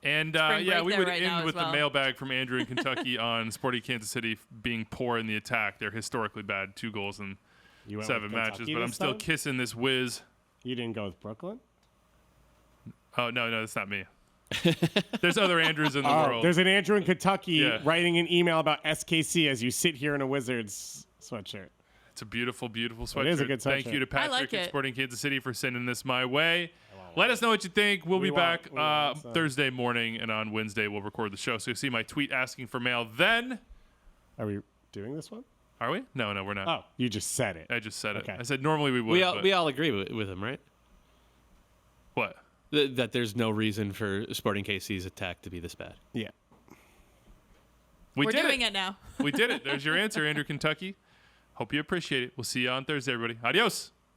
And we would end with the mailbag from Andrew in Kentucky on Sporty Kansas City being poor in the attack. They're historically bad, 2 goals in 7 matches, but I'm still kissing this whiz. You didn't go with Brooklyn? Oh, no, that's not me. There's other Andrews in the world. There's an Andrew in Kentucky writing an email about SKC as you sit here in a Wizards sweatshirt. It's a beautiful, beautiful sweatshirt. It is a good Thank sweatshirt. you to I Patrick like at it. Sporting Kansas City for sending this my way. Let us know what you think. We'll be back Thursday morning, and on Wednesday we'll record the show. So you'll see my tweet asking for mail then. Are we doing this one? Are we? No, we're not. Oh, you just said it. I just said Okay. it. I said normally we would. We all agree with him, right? What? That there's no reason for Sporting KC's attack to be this bad. Yeah. We're did doing it now. We did it. There's your answer, Andrew Kentucky. Hope you appreciate it. We'll see you on Thursday, everybody. Adios.